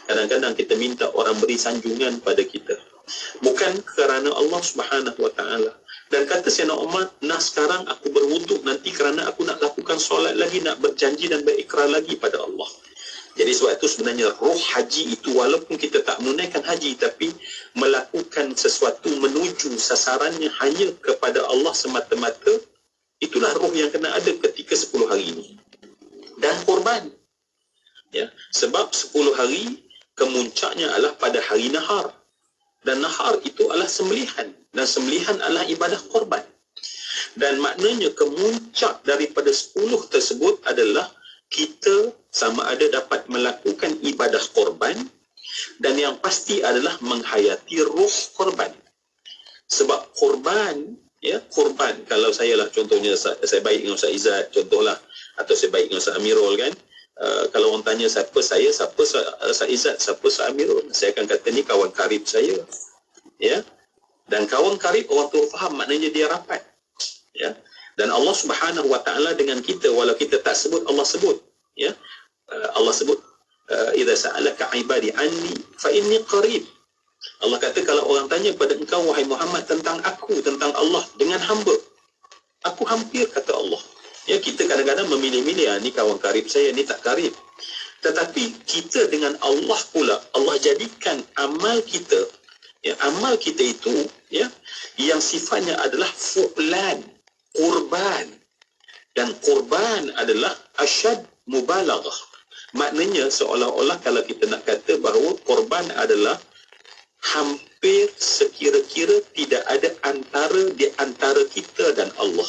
Kadang-kadang kita minta orang beri sanjungan pada kita. Bukan kerana Allah Subhanahu Wa Taala. Dan kata Sayyidina Umar, nah sekarang aku berwuduk nanti kerana aku nak lakukan solat lagi, nak berjanji dan berikrar lagi pada Allah. Jadi sebab itu sebenarnya roh haji itu walaupun kita tak menunaikan haji tapi melakukan sesuatu menuju sasarannya hanya kepada Allah semata-mata, itulah roh yang kena ada ketika 10 hari ini. Dan korban. Ya, sebab 10 hari kemuncaknya adalah pada hari nahar. Dan nahar itu adalah sembelihan. Dan sembelihan adalah ibadah korban. Dan maknanya kemuncak daripada 10 tersebut adalah kita sama ada dapat melakukan ibadah korban dan yang pasti adalah menghayati roh korban. Sebab korban, ya, korban, kalau saya lah contohnya, saya baik dengan Ustaz Izzat contohlah, atau saya baik dengan Ustaz Amirul kan, kalau orang tanya siapa saya, siapa Ustaz Izzat, siapa Ustaz Amirul, saya akan kata ni kawan karib saya, ya. Dan kawan karib orang tu faham maknanya dia rapat, ya. Dan Allah Subhanahu Wa Taala dengan kita, walau kita tak sebut, Allah sebut, ya. Allah sebut, idza sa'alaka ibadi anni fa inni qarib. Allah kata kalau orang tanya pada engkau wahai Muhammad tentang aku, tentang Allah, dengan hamba, aku hampir, kata Allah. Ya, kita kadang-kadang memilih-milih, ni kawan karib saya, ni tak karib. Tetapi kita dengan Allah pula, Allah jadikan amal kita, ya, amal kita itu, ya, yang sifatnya adalah fu'lan, kurban. Dan kurban adalah asyad mubalaghah. Maknanya seolah-olah kalau kita nak kata bahawa korban adalah hampir sekira-kira tidak ada antara di antara kita dan Allah.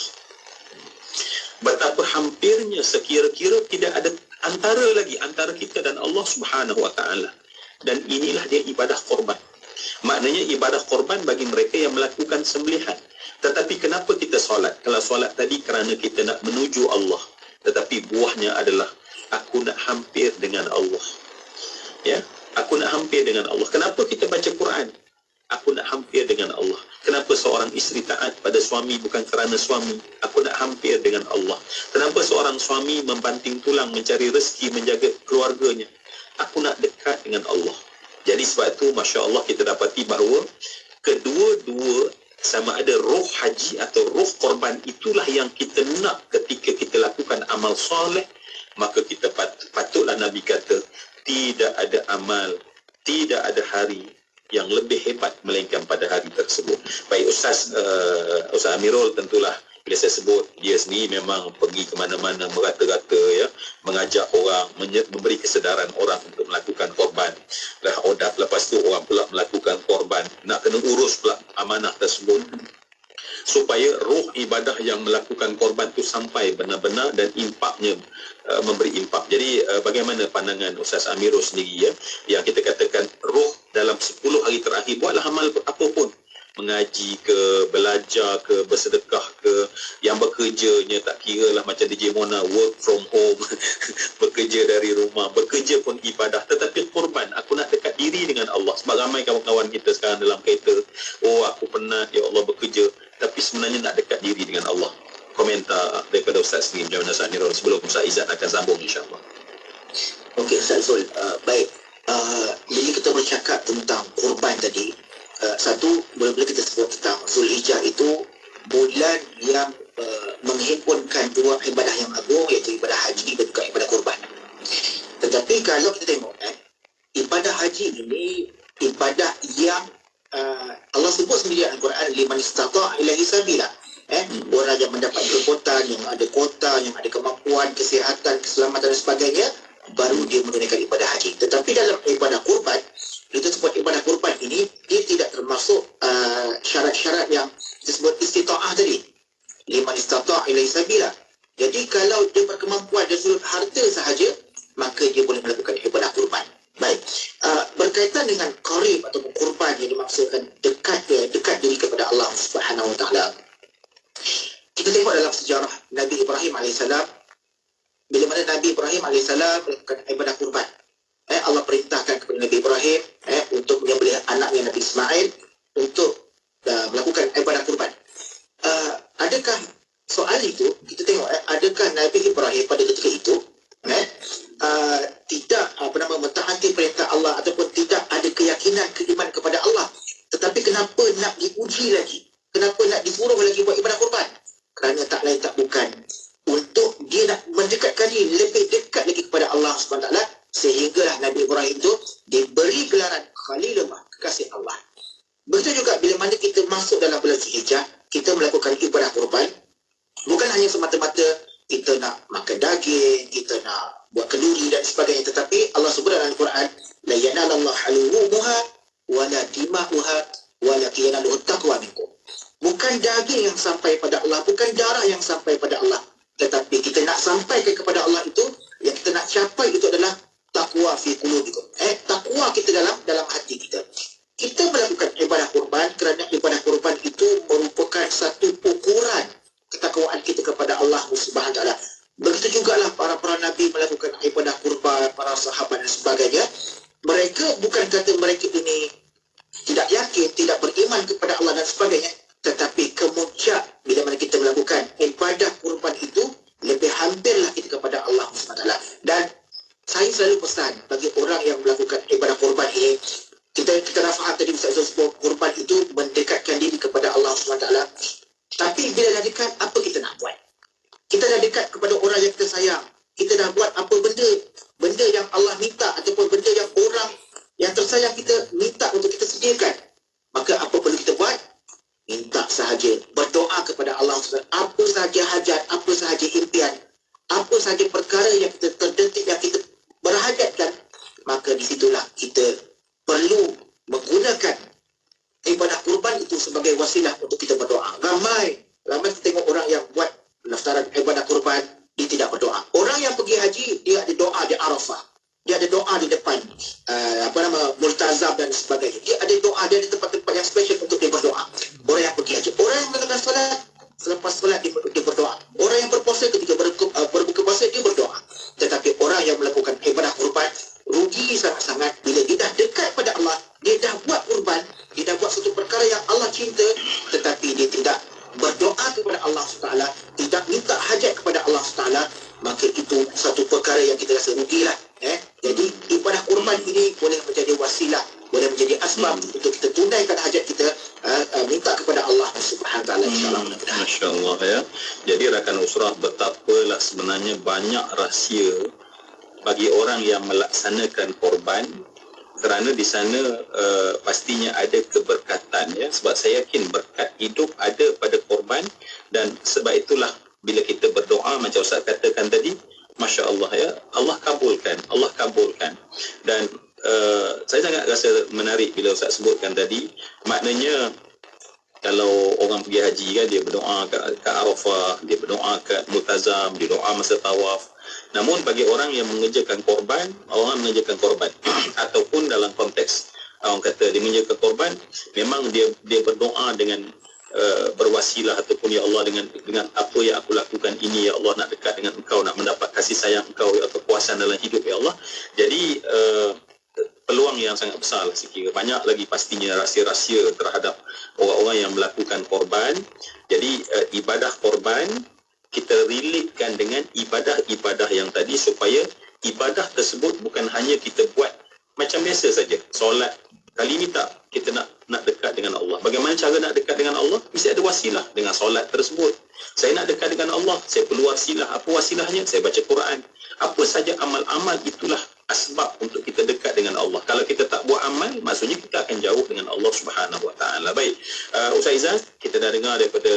Betapa hampirnya sekira-kira tidak ada antara lagi antara kita dan Allah Subhanahu Wa Taala. Dan inilah dia ibadah korban. Maknanya ibadah korban bagi mereka yang melakukan sembelihan. Tetapi kenapa kita solat? Kalau solat tadi kerana kita nak menuju Allah. Tetapi buahnya adalah aku nak hampir dengan Allah. Ya, aku nak hampir dengan Allah. Kenapa kita baca Quran? Aku nak hampir dengan Allah. Kenapa seorang isteri taat pada suami bukan kerana suami? Aku nak hampir dengan Allah. Kenapa seorang suami membanting tulang mencari rezeki, menjaga keluarganya? Aku nak dekat dengan Allah. Jadi sebab itu, Masya Allah, kita dapati bahawa kedua-dua sama ada roh haji atau roh korban itulah yang kita nak ketika kita lakukan amal soleh. Maka kita patutlah Nabi kata, tidak ada amal, tidak ada hari yang lebih hebat melainkan pada hari tersebut. Baik Ustaz Amirul, tentulah bila saya sebut, dia sendiri memang pergi ke mana-mana merata-rata, ya, mengajak orang, memberi kesedaran orang untuk melakukan korban. Lepas tu orang pula melakukan korban, nak kena urus pula amanah tersebut supaya roh ibadah yang melakukan korban itu sampai benar-benar dan impaknya memberi impak. Jadi bagaimana pandangan Ustaz Amirul sendiri, ya, yang kita katakan roh dalam 10 hari terakhir, buatlah amal apapun, mengaji ke, belajar ke, bersedekah ke, yang bekerjanya tak kira lah macam DJ Mona, work from home, bekerja dari rumah, bekerja pun ibadah, tetapi korban, aku nak dekat diri dengan Allah. Sebab ramai kawan-kawan kita sekarang dalam kereta, oh aku penat, ya Allah, bekerja, tapi sebenarnya nak dekat diri dengan Allah. Komentar daripada Ustaz sendiri, macam mana Ustaz Amirul, sebelum Ustaz Izzat akan sambung insyaAllah. Okey Ustaz Zul, baik. Bila kita bercakap tentang korban tadi, satu, bila kita sebut tentang Zulhijjah itu bulan yang menghimpunkan dua ibadah yang agung, iaitu ibadah haji dan juga ibadah korban. Tetapi kalau kita tengok, ibadah haji ini ibadah yang Allah sebut sendiri dalam Al-Quran, liman istata' ilaihi sabila. Orang yang mendapat kekuatan, yang ada kota, yang ada kemampuan, kesihatan, keselamatan dan sebagainya, baru dia menunaikan ibadah haji. Tetapi dalam ibadah korban, kita sebut ibadah korban ini, dia tidak termasuk syarat-syarat yang disebut istita'ah tadi, liman istata' ilaihi sabila. Jadi kalau dia berkemampuan dan sudut harta sahaja, maka dia boleh melakukan ibadah korban. Baik, berkaitan dengan qarib atau korban yang dimaksudkan dekat diri kepada Allah Subhanahu Wa Taala. Kita tengok dalam sejarah Nabi Ibrahim AS, bila mana Nabi Ibrahim AS melakukan ibadah kurban. Allah perintahkan kepada Nabi Ibrahim untuk menyembelih anaknya Nabi Ismail untuk melakukan ibadah kurban. Adakah soal itu, kita tengok, adakah Nabi Ibrahim pada ketika itu tidak mentaati perintah Allah ataupun tidak ada keyakinan, keiman kepada Allah, tetapi kenapa nak diuji lagi? kenapa nak disuruh lagi buat ibadah kurban? Kerana tak lain tak bukan untuk dia nak mendekatkan diri lebih dekat lagi kepada Allah SWT, sehinggalah Nabi Ibrahim itu diberi gelaran Khalilullah, kekasih Allah. Begitu juga bila mana kita masuk dalam bulan Zulhijjah, kita melakukan ibadah kurban, bukan hanya semata-mata kita nak makan daging, kita nak buat kenduri dan sebagainya, tetapi Allah sebut dalam Al-Quran, la yanalallahu luhumuha wa la dima'uha walakin yanaluhu taqwa minkum. Bukan daging yang sampai pada Allah, bukan darah yang sampai pada Allah, tetapi kita nak sampaikan kepada Allah itu, yang kita nak capai itu adalah taqwa fi qulubikum. Taqwa kita dalam hati kita. Kita melakukan ibadah kurban kerana ibadah kurban itu merupakan satu ukuran ketakwaan kita kepada Allah Subhanahu Wa Taala. Begitu jugalah para nabi melakukan ibadah kurban, para sahabat dan sebagainya. Mereka bukan kata mereka ini tidak yakin, tidak beriman kepada Allah dan sebagainya, tetapi kemudian bila mana kita melakukan ibadah kurban itu, lebih hampirlah kita kepada Allah SWT. Dan saya selalu pesan bagi orang yang melakukan ibadah kurban ini, kita dah faham tadi Ustaz sebut kurban itu mendekatkan diri kepada Allah SWT. Tapi bila dah dekat, apa kita nak buat? Kita dah dekat kepada orang yang kita sayang, kita dah buat apa benda yang Allah minta, ataupun benda yang orang yang tersayang kita minta untuk kita sediakan, maka apa perlu kita buat? Minta sahaja, berdoa kepada Allah SWT. Apa sahaja hajat, apa sahaja impian, apa sahaja perkara yang kita terdetik, yang kita berhajatkan, maka di situlah kita perlu menggunakan ibadah kurban itu sebagai wasilah untuk kita berdoa. Ramai kita tengok orang yang buat pendaftaran ibadah kurban, dia tidak berdoa. Orang yang pergi haji, dia ada doa di Arafah, dia ada doa di depan multazam dan sebagainya. Dia ada doa, dia ada tempat-tempat yang special untuk dia berdoa. Orang yang pergi haji, orang yang melakukan solat, selepas solat dia berdoa. Orang yang berpuasa ketika berbuka puasa dia berdoa. Tetapi orang yang melakukan ibadah kurban rugi sangat-sangat bila dia dah dekat pada Allah, dia dah buat kurban, dia dah buat satu perkara yang Allah cinta, tetapi dia tidak berdoa kepada Allah SWT, tidak minta hajat kepada Allah SWT, maka itu satu perkara yang kita rasa rugilah. Jadi ibadah kurban ini boleh menjadi wasilah, boleh menjadi asbab untuk kita tunaikan hajat kita, minta kepada Allah Subhanahu Wa Taala, insya-Allah. Masya-Allah ya. Jadi rakan usrah, betapalah sebenarnya banyak rahsia bagi orang yang melaksanakan korban, kerana di sana pastinya ada keberkatan ya. Sebab saya yakin berkat hidup ada pada korban, dan sebab itulah bila kita berdoa macam Ustaz katakan tadi, Masya Allah ya, Allah kabulkan. Dan saya sangat rasa menarik bila Ustaz sebutkan tadi, maknanya kalau orang pergi haji kan, dia berdoa kat Arafah, dia berdoa kat Multazam, dia doa masa tawaf. Namun bagi orang yang mengerjakan korban, ataupun dalam konteks orang kata dia mengerjakan korban, memang dia berdoa dengan berwasilah, ataupun ya Allah, dengan apa yang aku lakukan ini, ya Allah, nak dekat dengan Engkau, nak mendapat kasih sayang Engkau, ya, kepuasan dalam hidup, ya Allah. Jadi peluang yang sangat besar lah sekira. Banyak lagi pastinya rahsia-rahsia terhadap orang-orang yang melakukan korban. Jadi ibadah korban kita relatekan dengan ibadah-ibadah yang tadi, supaya ibadah tersebut bukan hanya kita buat macam biasa saja. Solat, kali ini tak, kita nak dekat dengan Allah. Bagaimana cara nak dekat dengan Allah? Mesti ada wasilah dengan solat tersebut. Saya nak dekat dengan Allah, saya perlu wasilah. Apa wasilahnya? Saya baca Quran. Apa saja amal-amal, itulah asbab untuk kita dekat dengan Allah. Kalau kita tak buat amal, maksudnya kita akan jauh dengan Allah Subhanahu Wa Taala. Baik, Ustaz Izzat, kita dah dengar daripada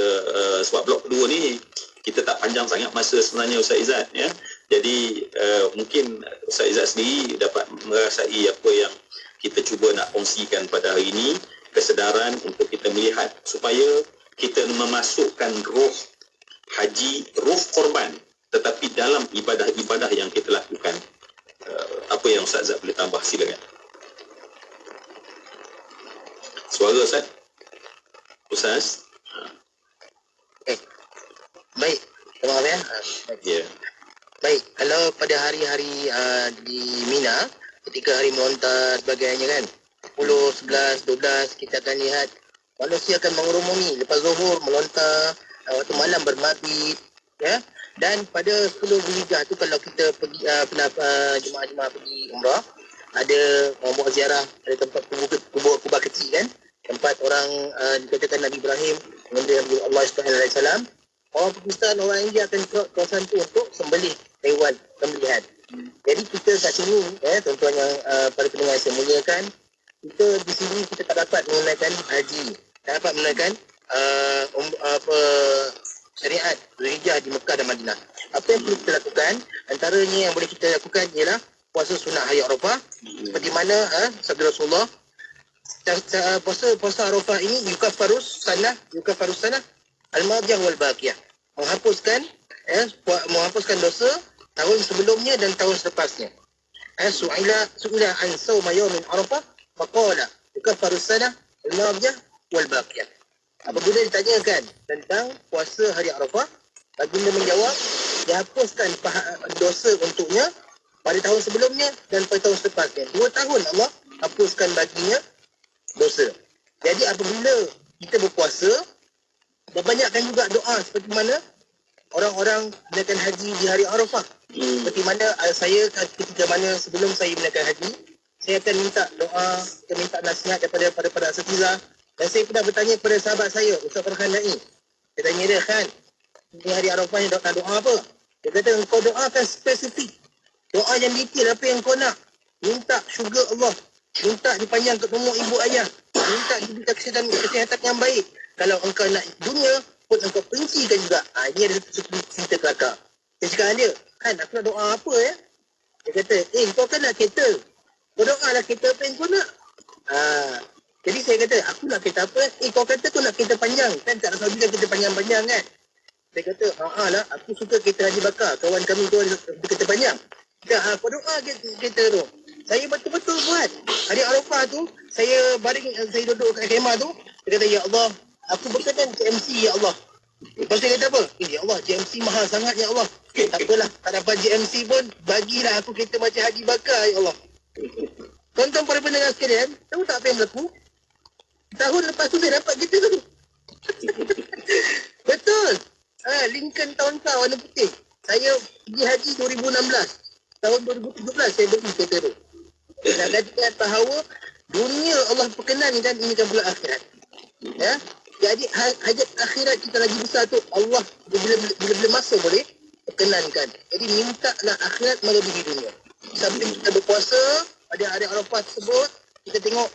sebab blok kedua ni kita tak panjang sangat masa sebenarnya Ustaz Izzat ya. Jadi mungkin Ustaz Izzat sendiri dapat merasai apa yang kita cuba nak kongsikan pada hari ini, kesedaran untuk kita melihat supaya kita memasukkan roh haji, roh korban, tetapi dalam ibadah-ibadah yang kita lakukan. Apa yang Ustaz Izzat boleh tambah, silakan. Suara Ustaz? Ustaz? Baik, terima kasih. Ya. Baik, kalau pada hari-hari di Mina, ketika hari melontar sebagainya kan, 10, 11, 12, kita akan lihat manusia akan mengerumuni lepas zuhur, melontar, waktu malam bermabit, ya. Dan pada 10 Zulhijjah tu, kalau kita pergi jemaah-jemaah pergi umrah, ada orang buat ziarah, ada tempat kubur kecil kan, tempat orang orang dikatakan Nabi Ibrahim dengan Allah SWT, orang Pakistan, orang India akan ke kawasan itu untuk sembelih haiwan sembelihan. Jadi kita kat sini, tuan-tuan yang para pendengar saya muliakan, kita di sini kita tak dapat menunaikan haji, tak dapat menunaikan syariat Zulhijjah di Mekah dan Madinah. Apa yang perlu kita lakukan? Antaranya yang boleh kita lakukan ialah puasa sunat hari Arafah, seperti mana sabda Rasulullah, puasa Arafah ini yukaffarus sanah al-madiyah wal baqiyah, menghapuskan dosa tahun sebelumnya dan tahun selepasnya. Su'ila an sawma yawmin Arafah faqala yukaffarus sanah al-madiyah wal baqiyah. Apabila ditanyakan tentang puasa hari Arafah, baginda menjawab, dihapuskan dosa untuknya pada tahun sebelumnya dan pada tahun selepasnya. 2 tahun Allah hapuskan baginya dosa. Jadi apabila kita berpuasa, berbanyakkan juga doa seperti mana orang-orang menunaikan haji di hari Arafah. Seperti mana saya ketika mana sebelum saya menunaikan haji, saya akan minta doa, saya minta nasihat daripada para asatidzah. Dan saya pernah bertanya kepada sahabat saya, Ustaz Farhan Naim. Saya tanya dia, Khan, di hari Arafah ni doa apa? Dia kata, engkau doakan spesifik. Doa yang detail apa yang kau nak. Minta syurga Allah. Minta dipanjangkan umur ibu ayah. Minta diberikan kesihatan yang baik. Kalau engkau nak dunia, pun engkau pencikan juga. Ini ada satu cerita kelakar. Saya cakap dia, Khan, aku nak doa apa ya? Dia kata, kau kan nak kereta. Kau doalah kereta apa yang kau nak. Jadi saya kata, aku nak kereta apa? Kau kata kau nak kereta panjang. Kan tak Saudi kan kereta panjang-panjang kan? Saya kata, lah, aku suka kereta Haji Bakar. Kawan kami tu ada kereta panjang. Kau doa kereta tu. Saya betul-betul buat. Hari Arafah tu, saya duduk kat kemah tu. Dia kata, Ya Allah, aku berkenan JMC, Ya Allah. Lepas saya kata apa? Ya Allah, JMC mahal sangat, Ya Allah. Tak apalah, tak dapat JMC pun, bagilah aku kereta macam Haji Bakar, Ya Allah. Tuan-tuan para pendengar sekalian, tahu tak apa yang berlaku? Tahun lepas tu saya dapat kereta tu. Betul. Lincoln Town Car warna putih. Saya pergi haji 2016. Tahun 2017 saya beli kereta tu. Dan katakan bahawa dunia Allah perkenankan, ini kan pula akhirat. Ya. Jadi hajat akhirat kita lagi besar tu, Allah bila masa boleh perkenankan. Jadi mintalah akhirat melebihi dunia. Sampai kita berpuasa pada hari Arafah tersebut, kita tengok,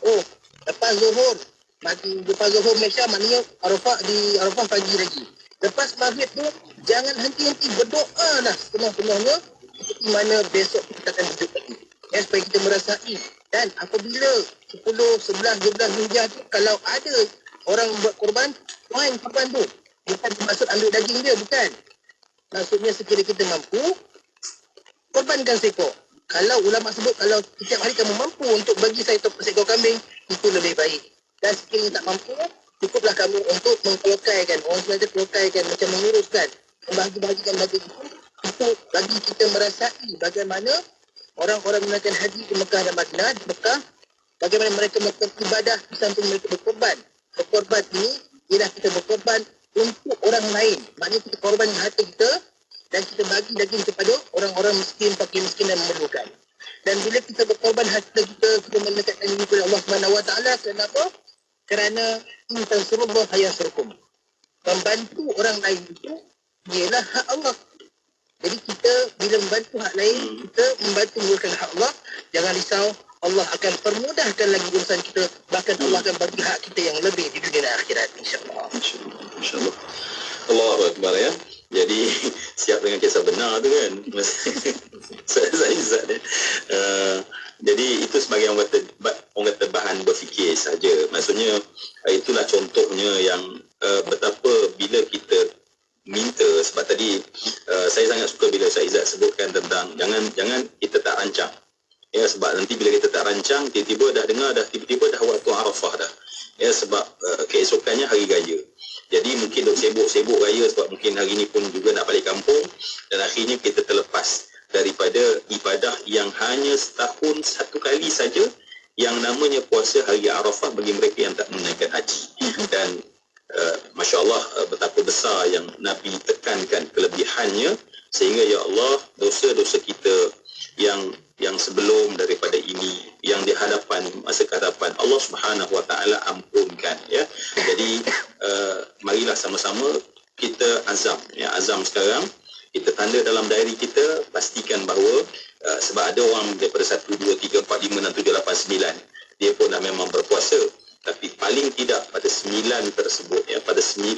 lepas Zuhur Malaysia, maknanya Arafah pagi lagi. Lepas maghrib tu, jangan henti-henti, berdoa lah sepenuh-penuhnya seperti mana besok kita akan hidup lagi. Supaya kita merasai. Dan apabila 10, 11, 12 Zulhijjah tu, kalau ada orang buat korban, main korban tu. Bukan maksud ambil daging dia, bukan. Maksudnya sekiranya kita mampu, korbankan seekor. Kalau ulama sebut, kalau setiap hari kamu mampu untuk bagi saya seekor kambing, itu lebih baik. Dan sekiranya tak mampu, cukuplah kamu untuk mengkelokaikan. Orang sengaja kelokaikan, macam menguruskan, membahagi-bahagikan daging itu bagi kita merasai bagaimana orang-orang menunaikan haji di Mekah dan Madinah. Di Mekah, bagaimana mereka melakukan ibadah di samping mereka berkorban. Berkorban ini ialah kita berkorban untuk orang lain. Maknanya kita korban harta kita dan kita bagi daging kepada orang-orang miskin, fakir miskin dan memerlukan. Dan bila kita berkorban harta kita mendekatkan diri kepada Allah SWT. Kenapa? Kerana intan surullah hayasurukum. Membantu orang lain itu ialah hak Allah. Jadi kita bila membantu hak lain, kita membantu menggunakan hak Allah. Jangan risau, Allah akan permudahkan lagi urusan kita. Bahkan Allah akan bagi hak kita yang lebih di dunia dan akhirat, insyaAllah. InsyaAllah. Allahu Akbar ya. Jadi siap dengan kisah benar tu kan. Saya jadi itu sebagai orang kata bahan berfikir saja. Maksudnya itulah contohnya yang betapa bila kita minta. Sebab tadi saya sangat suka bila Syah Izzat sebutkan tentang jangan kita tak rancang. Ya, sebab nanti bila kita tak rancang, tiba-tiba dah dengar tiba-tiba dah waktu Arafah dah. Ya, sebab keesokannya hari raya. Jadi mungkin duk sibuk raya sebab mungkin hari ni pun juga nak balik kampung dan akhirnya kita terlepas daripada ibadah yang hanya setahun satu kali saja yang namanya puasa hari Arafah bagi mereka yang tak menunaikan haji. Dan Masya Allah betapa besar yang Nabi tekankan kelebihannya sehingga ya Allah dosa-dosa kita yang sebelum daripada ini, yang di hadapan, masa ke hadapan, Allah Subhanahu Wa Taala ampunkan, ya. Jadi marilah sama-sama kita azam, ya, azam sekarang kita tanda dalam diary kita, pastikan bahawa sebab ada orang daripada 1, 2, 3, 4, 5, 6, 7, 8, 9 dia pun dah memang berpuasa, tapi paling tidak pada 9 tersebut, ya, pada 9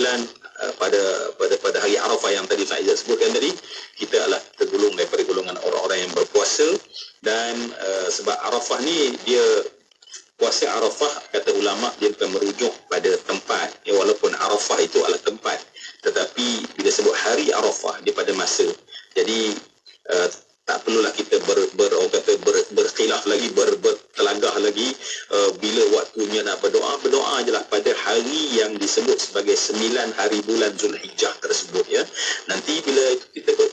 pada hari Arafah yang tadi Ustaz Izzat sebutkan tadi, kita adalah tergolong daripada golongan orang-orang yang berpuasa. Dan sebab Arafah ni dia, puasa Arafah kata ulama dia bukan merujuk pada tempat, ya, walaupun Arafah itu adalah tempat, tetapi bila sebut hari Arafah dia pada masa. Jadi tak perlulah kita berkhilaf lagi, bertelagah lagi bila waktunya nak berdoa je lah pada hari yang disebut sebagai 9 hari bulan Zulhijjah tersebut, ya. Nanti bila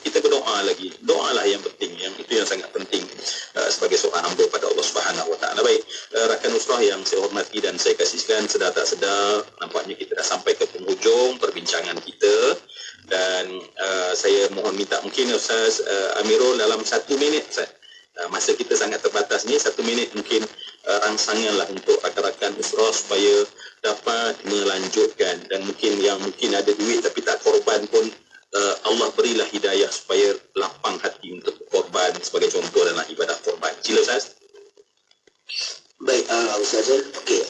kita berdoa lagi, doalah yang penting, yang itu yang sangat penting sebagai seorang hamba pada Allah Subhanahu Wa Taala. Baik, rakan usrah yang saya hormati dan saya kasihkan, sedar tak sedar nampaknya kita dah sampai ke penghujung perbincangan kita. Dan saya mohon minta mungkin Ustaz Amirul dalam 1 minit, Ustaz. Masa kita sangat terbatas ni, 1 minit mungkin rangsanganlah untuk rakan-rakan usrah supaya dapat melanjutkan. Dan mungkin ada duit tapi tak korban pun, Allah berilah hidayah supaya lapang hati untuk korban, sebagai contoh dalam ibadah korban. Sila Ustaz. Baik, Ustaz Zul. Okey,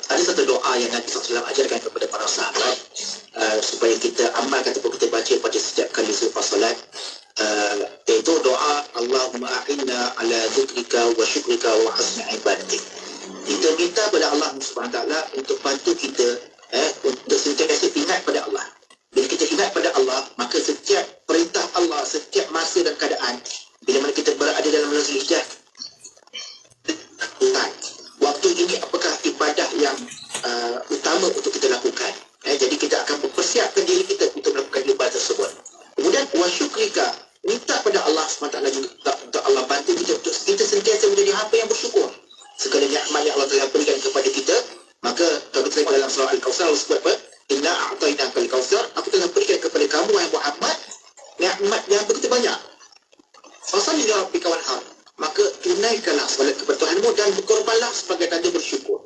ada satu doa yang Nabi SAW ajarkan kepada para sahabat supaya kita amalkan ataupun kita baca pada setiap kali selepas solat, iaitu doa Allahumma a'inna ala dzikrika wa syukrika wa husni ibadatik. Kita minta pada Allah Subhanahu Taala untuk bantu kita untuk sentiasa ingat pada Allah. Bila kita ingat pada Allah, maka setiap perintah Allah, setiap masa dan keadaan, bila mana kita berada dalam bulan Zulhijjah, waktu ini apakah ibadah yang utama untuk kita lakukan. Jadi kita akan mempersiapkan diri kita untuk melakukan ibadah tersebut. Kemudian wasyukrika, minta pada Allah SWT juga untuk Allah bantu kita untuk kita sentiasa menjadi hamba yang bersyukur segala nikmat yang Allah telah berikan kepada kita. Maka kalau kita tengok dalam surah Al-Kautsar, Allah sebut apa? Inna a'tainaka al-Kautsar, aku telah berikan kepada kamu wahai Muhammad nikmat yang begitu banyak. Fasalli li rabbika wanhar, maka tunaikanlah solat kepada Tuhanmu dan berkorbanlah sebagai tanda bersyukur.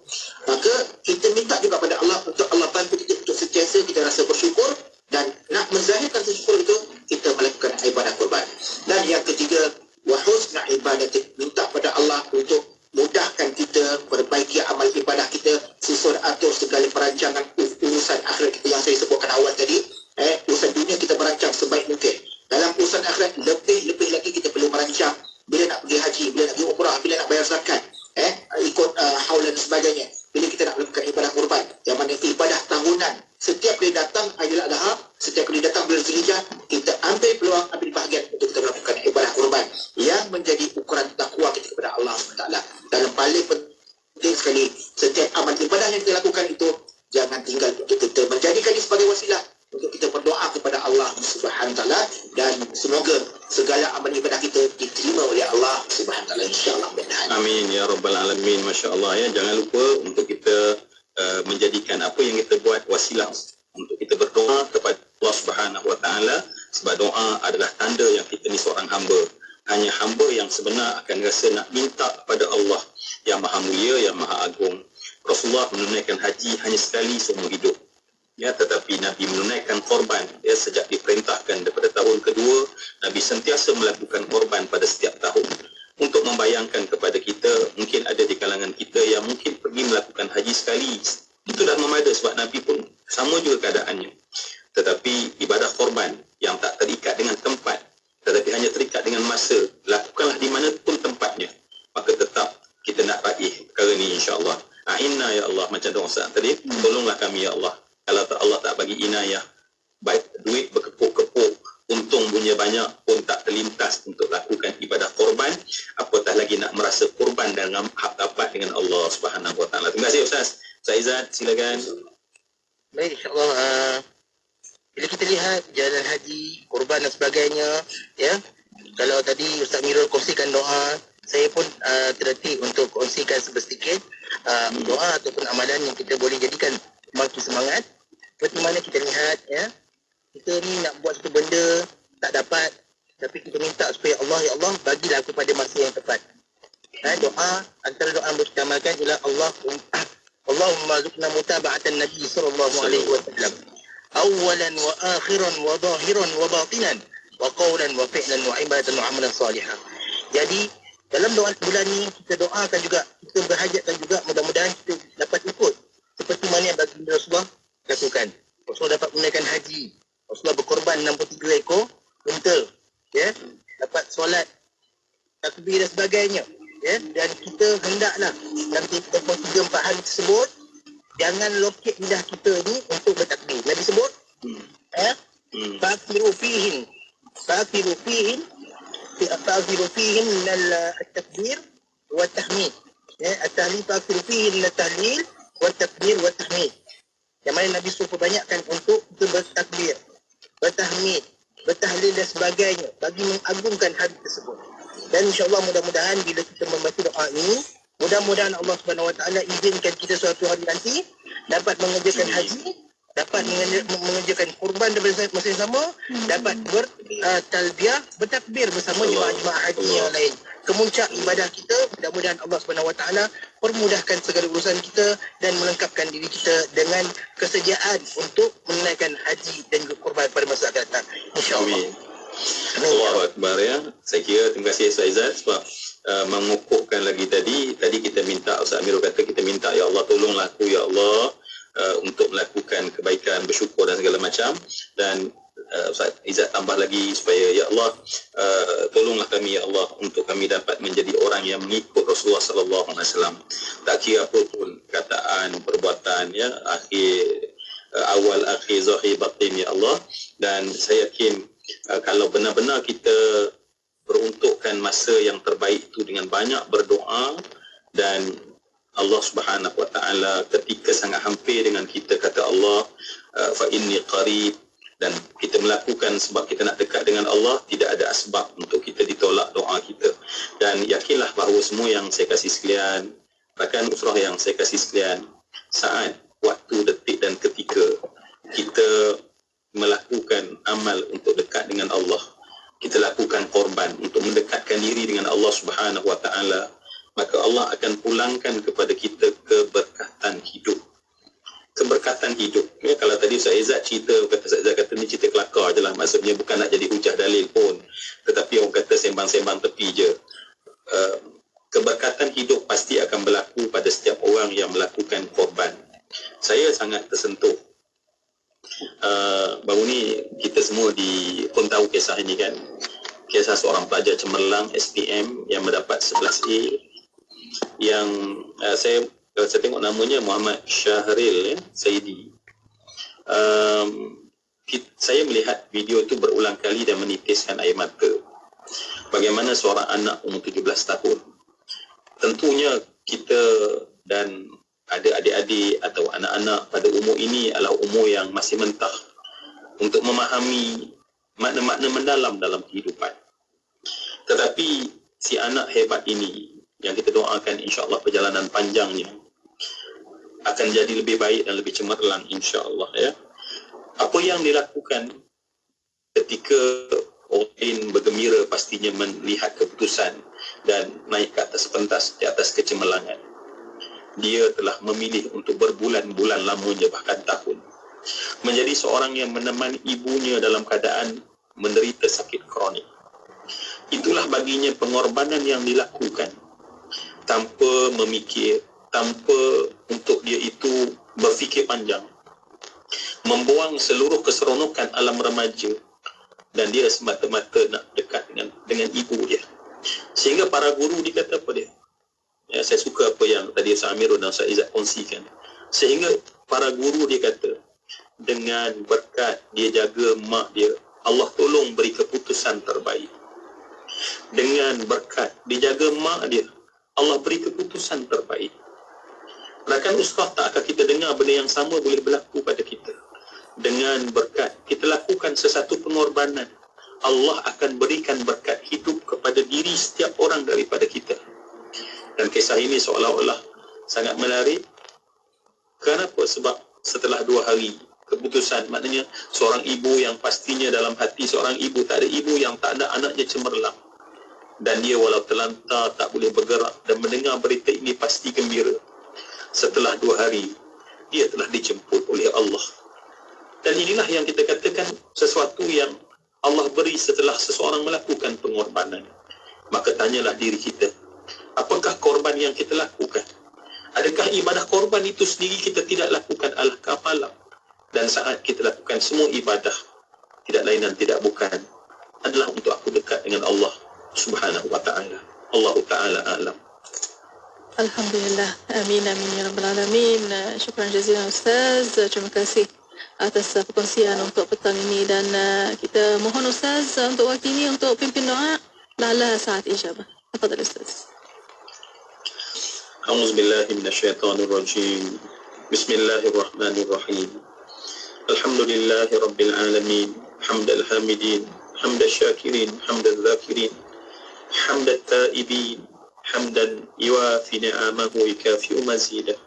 Maka kita minta juga pada Allah untuk Allah bantu kita untuk sentiasa kita rasa bersyukur, dan nak menzahirkan syukur itu kita melakukan ibadah korban. Dan yang ketiga, wa husna ibadatik, minta pada Allah untuk mudahkan kita perbaiki amal ibadah kita, susun atur segala perancangan urusan akhirat kita yang saya sebutkan awal tadi. Urusan dunia kita merancang sebaik mungkin. Dalam urusan akhirat lebih lagi kita perlu merancang bila nak pergi haji, bila nak pergi umrah, bila nak bayar zakat, ikut haul dan sebagainya. Bila kita nak melakukan ibadah korban, yang mana ibadah tahunan, setiap kali datang Aidil Adha, setiap kali datang bulan Zulhijjah, kita ambil peluang, ambil bahagian untuk kita melakukan ibadah korban yang menjadi ukuran takwa kita kepada Allah SWT. Dan yang paling penting sekali, setiap amal ibadah yang kita lakukan itu jangan tinggal untuk kita menjadikannya sebagai wasilah untuk kita berdoa kepada Allah Subhanahu Taala, dan semoga segala amal ibadah kita diterima oleh Allah Subhanahu Taala, insya-Allah. Amin ya rabbal alamin. Masya-Allah, ya. Jangan lupa untuk kita menjadikan apa yang kita buat wasilah untuk kita berdoa kepada Allah Subhanahu Wa Taala, sebab doa adalah tanda yang kita ni seorang hamba. Hanya hamba yang sebenar akan rasa nak minta kepada Allah yang Maha Mulia, yang Maha Agung. Rasulullah menunaikan haji hanya sekali seumur hidup, ya, tetapi Nabi menunaikan korban, ya, sejak diperintahkan daripada tahun kedua. Nabi sentiasa melakukan korban pada setiap tahun. Untuk membayangkan kepada kita, mungkin ada di kalangan kita yang mungkin pergi melakukan haji sekali, itu dah memada, sebab Nabi pun sama juga keadaannya. Tetapi ibadah korban yang tak terikat dengan tempat, tetapi hanya terikat dengan masa, lakukanlah di mana pun tempatnya, maka tetap kita nak raih perkara ni, insya-Allah. A'inna ya Allah, macam doa Ustaz tadi, tolonglah kami ya Allah. Kalau Allah tak bagi inayah, baik duit berkepuk-kepuk, untung punya banyak pun tak terlintas untuk lakukan ibadah korban, apatah lagi nak merasa korban dan hak dapat dengan Allah Subhanahu Wa Taala. Terima kasih Ustaz. Ustaz Izzat, silakan. Baik, insya-Allah. Bila kita lihat jalan haji, korban dan sebagainya, ya. Kalau tadi Ustaz Mirul kongsikan doa, saya pun terdetik untuk kongsikan sedikit doa ataupun amalan yang kita boleh jadikan bangkit semangat. Seperti mana kita lihat, ya, kita ni nak buat satu benda tak dapat, tapi kita minta supaya Allah, ya Allah, bagilah aku pada masa yang tepat. Doa, antara doa yang kita amalkan ialah Allahumma zukna mutaba'atan Nabi sallallahu alaihi wasallam. Awalan wa akhiran wa zahiran wa batinan wa qawlan wa fi'lan wa ibadatan wa amalan salihah. Jadi dalam doa bulan ni kita doakan juga, kita berhajatkan juga mudah-mudahan kita dapat ikut seperti mana yang baginda Rasulullah lakukan. Rasulullah dapat menunaikan haji, Rasulullah berkorban 63 ekor unta, ya, dapat solat takbir dan sebagainya, ya, dan kita hendaklah dalam tempoh 3-4 hari tersebut jangan lokek lidah kita ni untuk bertakbir. Nabi sebut fa'akhiru fihim min al-takbir wa tahmid, ya, at-tahlil fa'akhiru fihim min al-tahlil wa takbir wa tahmid. Yang mana Nabi suruh perbanyakkan untuk kita bertakbir, bertahmid, bertahlil dan sebagainya bagi mengagungkan hari tersebut. Dan insya-Allah mudah-mudahan bila kita membaca doa ini, mudah-mudahan Allah Subhanahu Wa Taala izinkan kita suatu hari nanti dapat mengerjakan haji, dapat mengerjakan kurban daripada masa yang sama, dapat bertalbiyah, bertakbir bersama jemaah-jemaah haji yang lain. Kemuncak ibadah kita, mudah-mudahan Allah Subhanahu Wa Taala permudahkan segala urusan kita dan melengkapkan diri kita dengan kesediaan untuk menunaikan haji dan kurban pada masa akan datang. Insya-Allah. Allahu Akbar, ya. Saya kira terima kasih Ustaz Izzat sebab mengukuhkan lagi tadi kita minta, Ustaz Amirul kata kita minta, ya Allah tolonglah aku ya Allah untuk melakukan kebaikan, bersyukur dan segala macam, dan Ustaz Izzat tambah lagi supaya ya Allah tolonglah kami ya Allah untuk kami dapat menjadi orang yang mengikut Rasulullah sallallahu alaihi wasallam, tak kira apa pun perkataan, perbuatan, ya, awal akhir zahir batin ya Allah. Dan saya yakin kalau benar-benar kita peruntukkan masa yang terbaik itu dengan banyak berdoa, dan Allah Subhanahu Wa Taala ketika sangat hampir dengan kita, kata Allah fa inni qarib, dan kita melakukan sebab kita nak dekat dengan Allah, tidak ada asbab untuk kita ditolak doa kita. Dan yakinlah bahawa semua yang saya kasih sekalian, rakan usrah yang saya kasih sekalian, saat, waktu, detik dan ketika kita melakukan amal untuk dekat dengan Allah, kita lakukan korban untuk mendekatkan diri dengan Allah Subhanahu Wa Taala, maka Allah akan pulangkan kepada kita keberkatan hidup. Keberkatan hidup. Ya, kalau tadi Ustaz Izzat cerita, Ustaz Izzat kata ni cerita kelakar je lah, maksudnya bukan nak jadi hujah dalil pun, tetapi orang kata sembang-sembang tepi je. Keberkatan hidup pasti akan berlaku pada setiap orang yang melakukan korban. Saya sangat tersentuh. Baru ni kita semua pun tahu kisah ini kan, kisah seorang pelajar cemerlang SPM yang mendapat 11A, yang saya tengok namanya Muhammad Syahril, ya, Saidi. Saya melihat video itu berulang kali dan menitiskan air mata. Bagaimana seorang anak umur 17 tahun, tentunya kita dan ada adik-adik atau anak-anak pada umur ini adalah umur yang masih mentah untuk memahami makna-makna mendalam dalam kehidupan. Tetapi si anak hebat ini yang kita doakan insya-Allah perjalanan panjangnya akan jadi lebih baik dan lebih cemerlang insya-Allah, ya. Apa yang dilakukan ketika orang lain bergembira pastinya melihat keputusan dan naik ke atas pentas di atas kecemerlangan. Dia telah memilih untuk berbulan-bulan lamanya, bahkan tahun, menjadi seorang yang menemani ibunya dalam keadaan menderita sakit kronik. Itulah baginya pengorbanan yang dilakukan tanpa memikir, tanpa untuk dia itu berfikir panjang, membuang seluruh keseronokan alam remaja, dan dia semata-mata nak dekat dengan ibu dia. Sehingga para guru dikata apa dia? Ya, saya suka apa yang tadi Ustaz Amirul dan Ustaz Izzat kongsikan. Sehingga para guru dia kata, dengan berkat dia jaga mak dia, Allah tolong beri keputusan terbaik. Dengan berkat dia jaga mak dia, Allah beri keputusan terbaik. Rakan usrah, tak akan kita dengar benda yang sama boleh berlaku pada kita? Dengan berkat kita lakukan sesuatu pengorbanan, Allah akan berikan berkat hidup kepada diri setiap orang daripada kita. Dan kisah ini seolah-olah sangat menarik. Kenapa? Sebab setelah 2 hari keputusan. Maknanya seorang ibu yang pastinya dalam hati seorang ibu, tak ada ibu yang tak ada anaknya cemerlang. Dan dia walau terlantar tak boleh bergerak dan mendengar berita ini pasti gembira. Setelah 2 hari, dia telah dijemput oleh Allah. Dan inilah yang kita katakan sesuatu yang Allah beri setelah seseorang melakukan pengorbanan. Maka tanyalah diri kita, apakah korban yang kita lakukan? Adakah ibadah korban itu sendiri kita tidak lakukan ala kafalah? Dan saat kita lakukan semua ibadah, tidak lain dan tidak bukan, adalah untuk aku dekat dengan Allah Subhanahu wa ta'ala. Allah ta'ala alam. Alhamdulillah. Amin, amin ya rabbal alamin. Syukran jazilan Ustaz. Terima kasih atas perkongsian untuk petang ini. Dan kita mohon Ustaz untuk waktu ini untuk pimpin doa lala saat ijabah. Tafadhal Ustaz. A'udzubillahi minasyaitonirrajim. Bismillahirrahmanirrahim. Alhamdulillahi rabbil alamin. Hamdal hamidin, hamdal syakirin, hamdal zakirin, hamdal taibin, hamdan yuafi ni'amahu yukafi'u mazidah.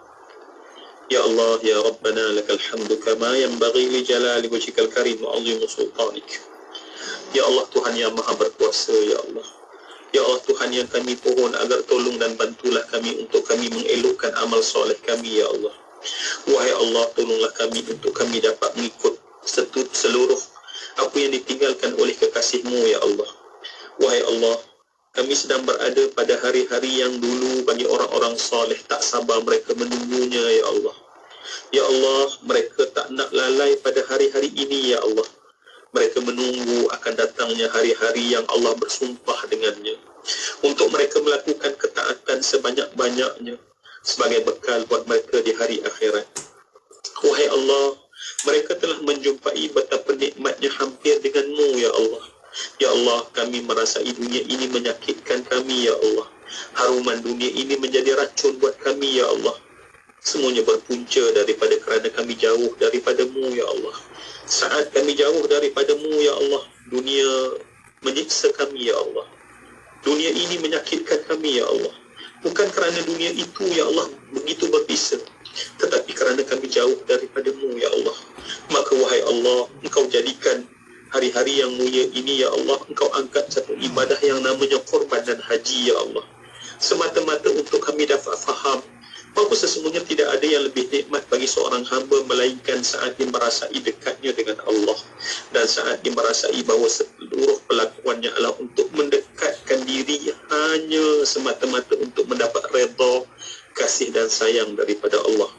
Ya Allah, ya Rabbana, lakal hamdu kama yanbaghi li jalali wajhikal karim wa 'azimi sultanik. Ya Allah, Tuhan yang maha berkuasa, ya Allah. Ya Allah, Tuhan yang kami pohon agar tolong dan bantulah kami untuk kami mengelokkan amal soleh kami, ya Allah. Wahai Allah, tolonglah kami untuk kami dapat mengikut seluruh apa yang ditinggalkan oleh kekasih-Mu, ya Allah. Wahai Allah, kami sedang berada pada hari-hari yang dulu bagi orang-orang soleh tak sabar mereka menunggunya, ya Allah. Ya Allah, mereka tak nak lalai pada hari-hari ini, ya Allah. Mereka menunggu akan datangnya hari-hari yang Allah bersumpah dengannya, untuk mereka melakukan ketaatan sebanyak-banyaknya sebagai bekal buat mereka di hari akhirat. Wahai Allah, mereka telah menjumpai betapa nikmatnya hampir dengan-Mu, ya Allah. Ya Allah, kami merasai dunia ini menyakitkan kami, ya Allah. Haruman dunia ini menjadi racun buat kami, ya Allah. Semuanya berpunca daripada kerana kami jauh daripada-Mu, ya Allah. Saat kami jauh daripada-Mu, ya Allah, dunia menyiksa kami, ya Allah. Dunia ini menyakitkan kami, ya Allah. Bukan kerana dunia itu, ya Allah, begitu berbisa, tetapi kerana kami jauh daripada-Mu, ya Allah. Maka wahai Allah, Engkau jadikan hari-hari yang mulia ini, ya Allah, Engkau angkat satu ibadah yang namanya korban dan haji, ya Allah. Semata-mata untuk kami dapat faham bahawa sesungguhnya tidak ada yang lebih nikmat bagi seorang hamba melainkan saat dia merasai dekatnya dengan Allah, dan saat dia merasai bahawa seluruh pelakuannya adalah untuk mendekatkan diri hanya semata-mata untuk mendapat redha, kasih dan sayang daripada Allah.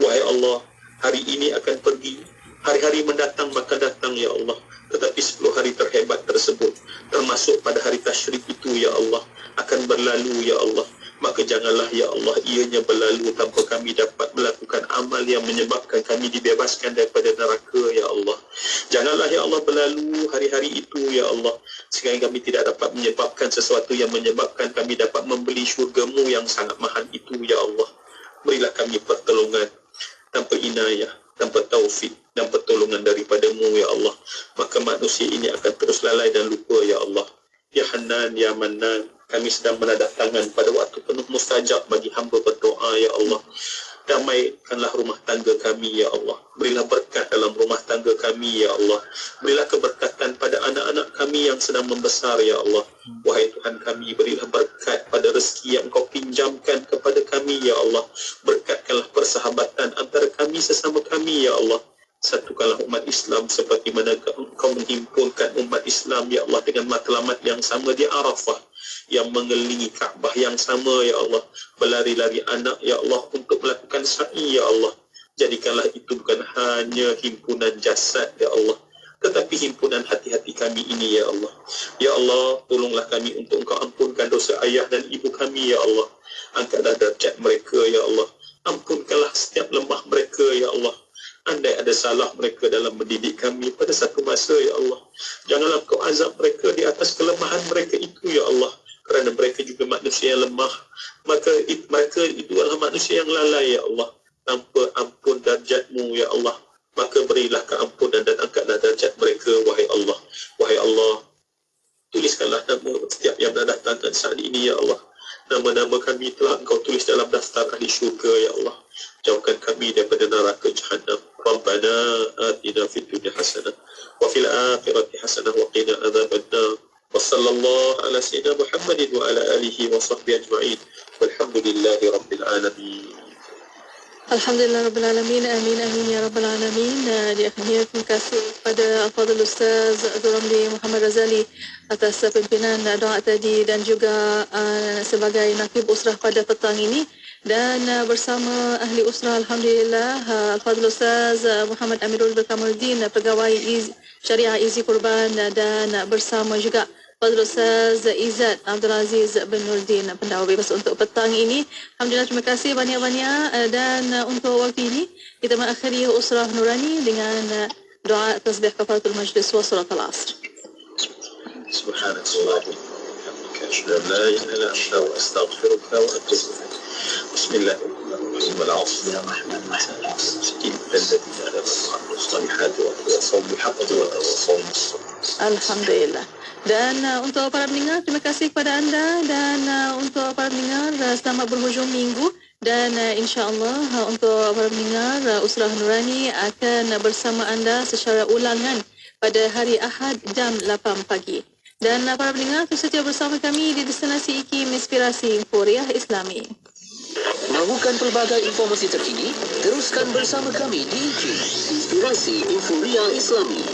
Wahai Allah, hari ini akan pergi, hari-hari mendatang maka datang, ya Allah. Tetapi 10 hari terhebat tersebut, termasuk pada hari tasyrik itu, ya Allah, akan berlalu, ya Allah. Maka janganlah, ya Allah, ianya berlalu tanpa kami dapat melakukan amal yang menyebabkan kami dibebaskan daripada neraka, ya Allah. Janganlah, ya Allah, berlalu hari-hari itu, ya Allah, sehingga kami tidak dapat menyebabkan sesuatu yang menyebabkan kami dapat membeli syurga-Mu yang sangat mahal itu, ya Allah. Berilah kami pertolongan tanpa inayah, tanpa taufik dan pertolongan daripada-Mu, ya Allah. Maka manusia ini akan terus lalai dan lupa, ya Allah. Ya Hanan, ya Mannan, kami sedang menadah tangan pada waktu penuh mustajab bagi hamba berdoa, ya Allah. Damaikanlah rumah tangga kami, ya Allah. Berilah berkat dalam rumah tangga kami, ya Allah. Berilah keberkatan pada anak-anak kami yang sedang membesar, ya Allah. Wahai Tuhan kami, berilah berkat pada rezeki yang Engkau pinjamkan kepada kami, ya Allah. Berkatkanlah persahabatan antara kami sesama kami, ya Allah. Satukanlah umat Islam seperti mana Engkau menghimpunkan umat Islam, ya Allah, dengan matlamat yang sama di Arafah, yang mengelilingi Kaabah yang sama, ya Allah. Berlari-lari anak, ya Allah, untuk melakukan sa'i, ya Allah. Jadikanlah itu bukan hanya himpunan jasad, ya Allah, tetapi himpunan hati-hati kami ini, ya Allah. Ya Allah, tolonglah kami untuk Engkau ampunkan dosa ayah dan ibu kami, ya Allah. Angkatlah darjat mereka, ya Allah. Ampunkanlah setiap lemah mereka, ya Allah. Andai ada salah mereka dalam mendidik kami pada satu masa, ya Allah, janganlah Engkau azab mereka di atas kelemahan mereka itu, ya Allah. Kerana mereka juga manusia yang lemah, maka mereka itu adalah manusia yang lalai, ya Allah. Tanpa ampun darjat-Mu, ya Allah, maka berilah keampunan dan angkatlah darjat mereka, wahai Allah. Wahai Allah, tuliskanlah nama setiap yang berdatangkan saat ini, ya Allah. Nama-nama kami telah Engkau tulis dalam daftar ahli syurga, ya Allah. Jauhkan kami daripada neraka Jahannam. Rabbana آتنا في الدنيا حسنة وفي الآخرة حسنة وقنا عذاب النار وصلى الله على سيدنا محمد وعلى آله وصحبه أجمعين والحمد لله رب العالمين. Alhamdulillah Rabbil Alamin. Amin, amin ya Rabbil Alamin. Di akhirnya terima kasih kepada Al-Fadhil Ustaz Abdul Ramli Muhammad Razali atas pimpinan doa tadi dan juga sebagai nakib usrah pada petang ini. Dan bersama ahli usrah Alhamdulillah Al-Fadhil Ustaz Muhammad Amirul Kamuddin, pegawai Syariah Izi Korban, dan bersama juga Fadhil Ustaz Izzat Abdul Aziz bin Nurdin, pendakwa bebas untuk petang ini. Alhamdulillah, terima kasih banyak-banyak. Dan untuk waktu ini kita mengakhiri usrah Nurani dengan doa tasbih kafaratul majlis wa surat al-asr. Subhanallah wa asyhadu an la ilaha illa anta wa astaghfiruka wa atubu ilaik. Bismillahirrahmanirrahim. Wal 'asri ya rahman rahim. Alladzi ala as-salihati wa tawasaw bil haqqi wa tawasaw bis sabr. Alhamdulillah. Dan untuk para pendengar, terima kasih kepada anda. Dan untuk para pendengar, selamat berhujung minggu. Dan insya-Allah untuk para pendengar, Usrah Nurani akan bersama anda secara ulangan pada hari Ahad jam 8 pagi. Dan para pendengar, terus setia bersama kami di destinasi IKIM Inspirasi Inforiah Islami. Mahukan pelbagai informasi terkini? Teruskan bersama kami di IKIM Inspirasi Inforiah Islami.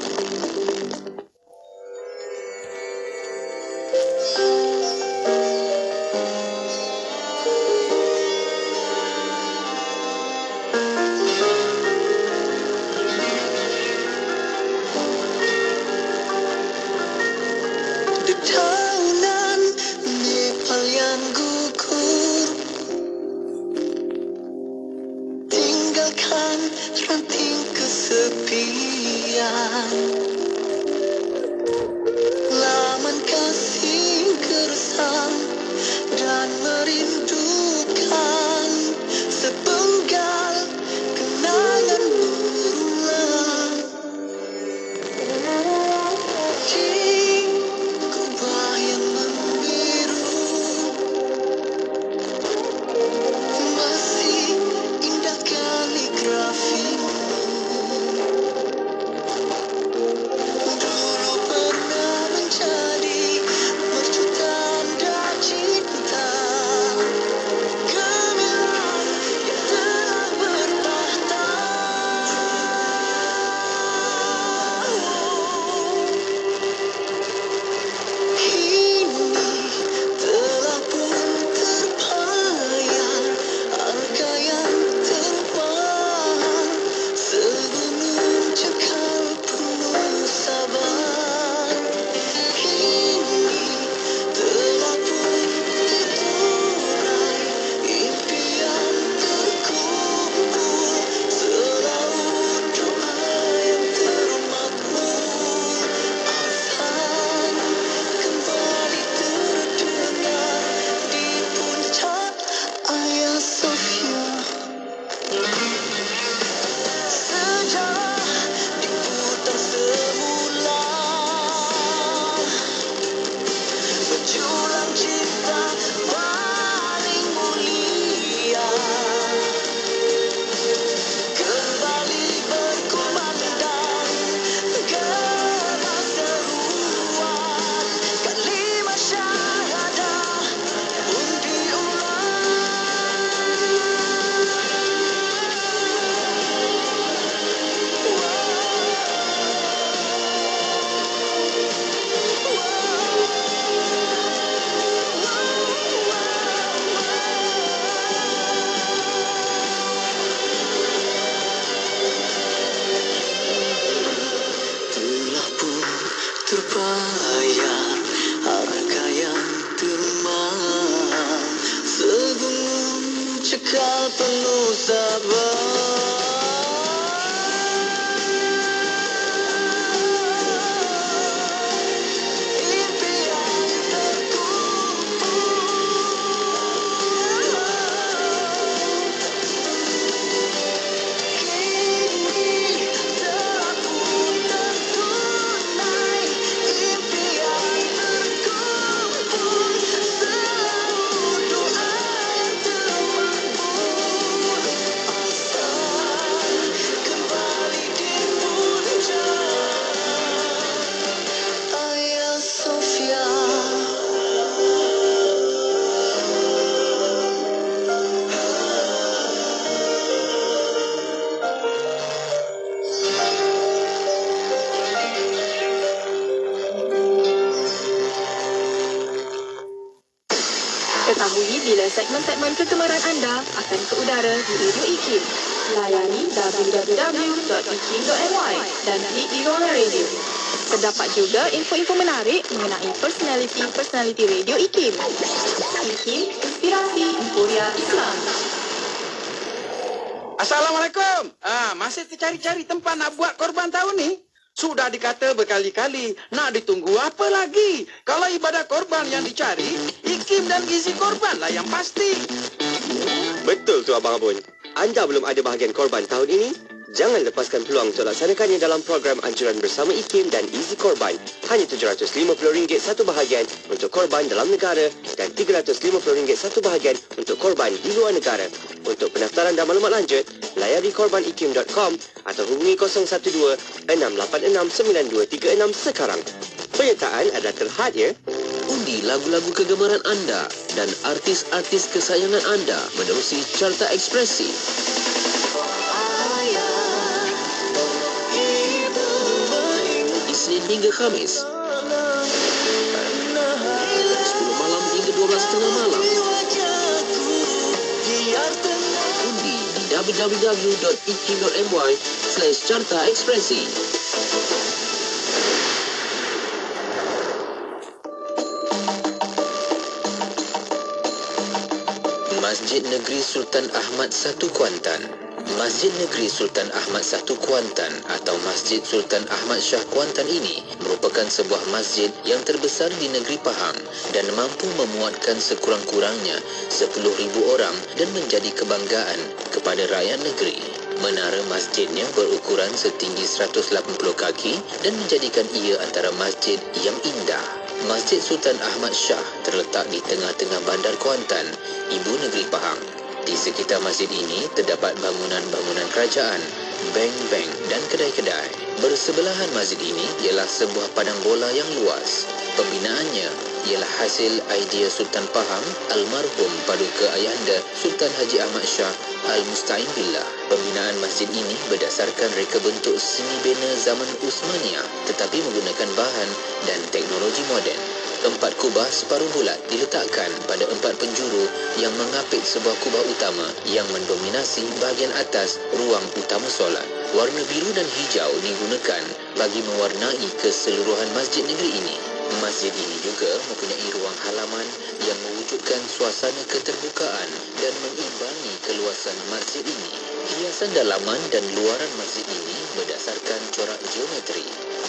Ketahui bila segmen-segmen kegemaran anda akan ke udara di Radio IKIM. Layari www.ikim.my dan klik di ruangan radio. Terdapat juga info-info menarik mengenai personaliti Radio IKIM. IKIM, Inspirasi Euforia Islam. Assalamualaikum. Masih tercari-cari tempat nak buat korban tahun ni? Sudah dikata berkali-kali, nak ditunggu apa lagi? Kalau ibadah korban yang dicari, IKIM dan gizi korban lah yang pasti. Betul tu Abang Abun. Anda belum ada bahagian korban tahun ini? Jangan lepaskan peluang untuk laksanakannya dalam program anjuran bersama IKIM dan Easy Korban. Hanya RM750 satu bahagian untuk korban dalam negara dan RM350 satu bahagian untuk korban di luar negara. Untuk pendaftaran dan maklumat lanjut, layari korbanikim.com atau hubungi 012-686-9236 sekarang. Penyertaan adalah terhad ya. Undi lagu-lagu kegemaran anda dan artis-artis kesayangan anda menerusi Carta Ekspresi. Isnin hingga Khamis 10 malam hingga 12:30 malam. Undi di www.ikim.my/Carta Ekspresi. Masjid Negeri Sultan Ahmad I Kuantan. Masjid Negeri Sultan Ahmad I Kuantan atau Masjid Sultan Ahmad Shah Kuantan ini merupakan sebuah masjid yang terbesar di negeri Pahang dan mampu memuatkan sekurang-kurangnya 10,000 orang dan menjadi kebanggaan kepada rakyat negeri. Menara masjidnya berukuran setinggi 180 kaki dan menjadikan ia antara masjid yang indah. Masjid Sultan Ahmad Shah terletak di tengah-tengah bandar Kuantan, ibu negeri Pahang. Di sekitar masjid ini terdapat bangunan-bangunan kerajaan, bank-bank dan kedai-kedai. Bersebelahan masjid ini ialah sebuah padang bola yang luas. Pembinaannya ialah hasil idea Sultan Pahang, almarhum Paduka Ayahanda Sultan Haji Ahmad Shah Al-Musta'in Billah. Pembinaan masjid ini berdasarkan reka bentuk seni bina zaman Uthmaniyah tetapi menggunakan bahan dan teknologi moden. 4 kubah separuh bulat diletakkan pada 4 penjuru yang mengapit sebuah kubah utama yang mendominasi bahagian atas ruang utama solat. Warna biru dan hijau digunakan bagi mewarnai keseluruhan masjid negeri ini. Masjid ini juga mempunyai ruang halaman yang mewujudkan suasana keterbukaan dan mengimbangi keluasan masjid ini. Hiasan dalaman dan luaran masjid ini berdasarkan corak geometri.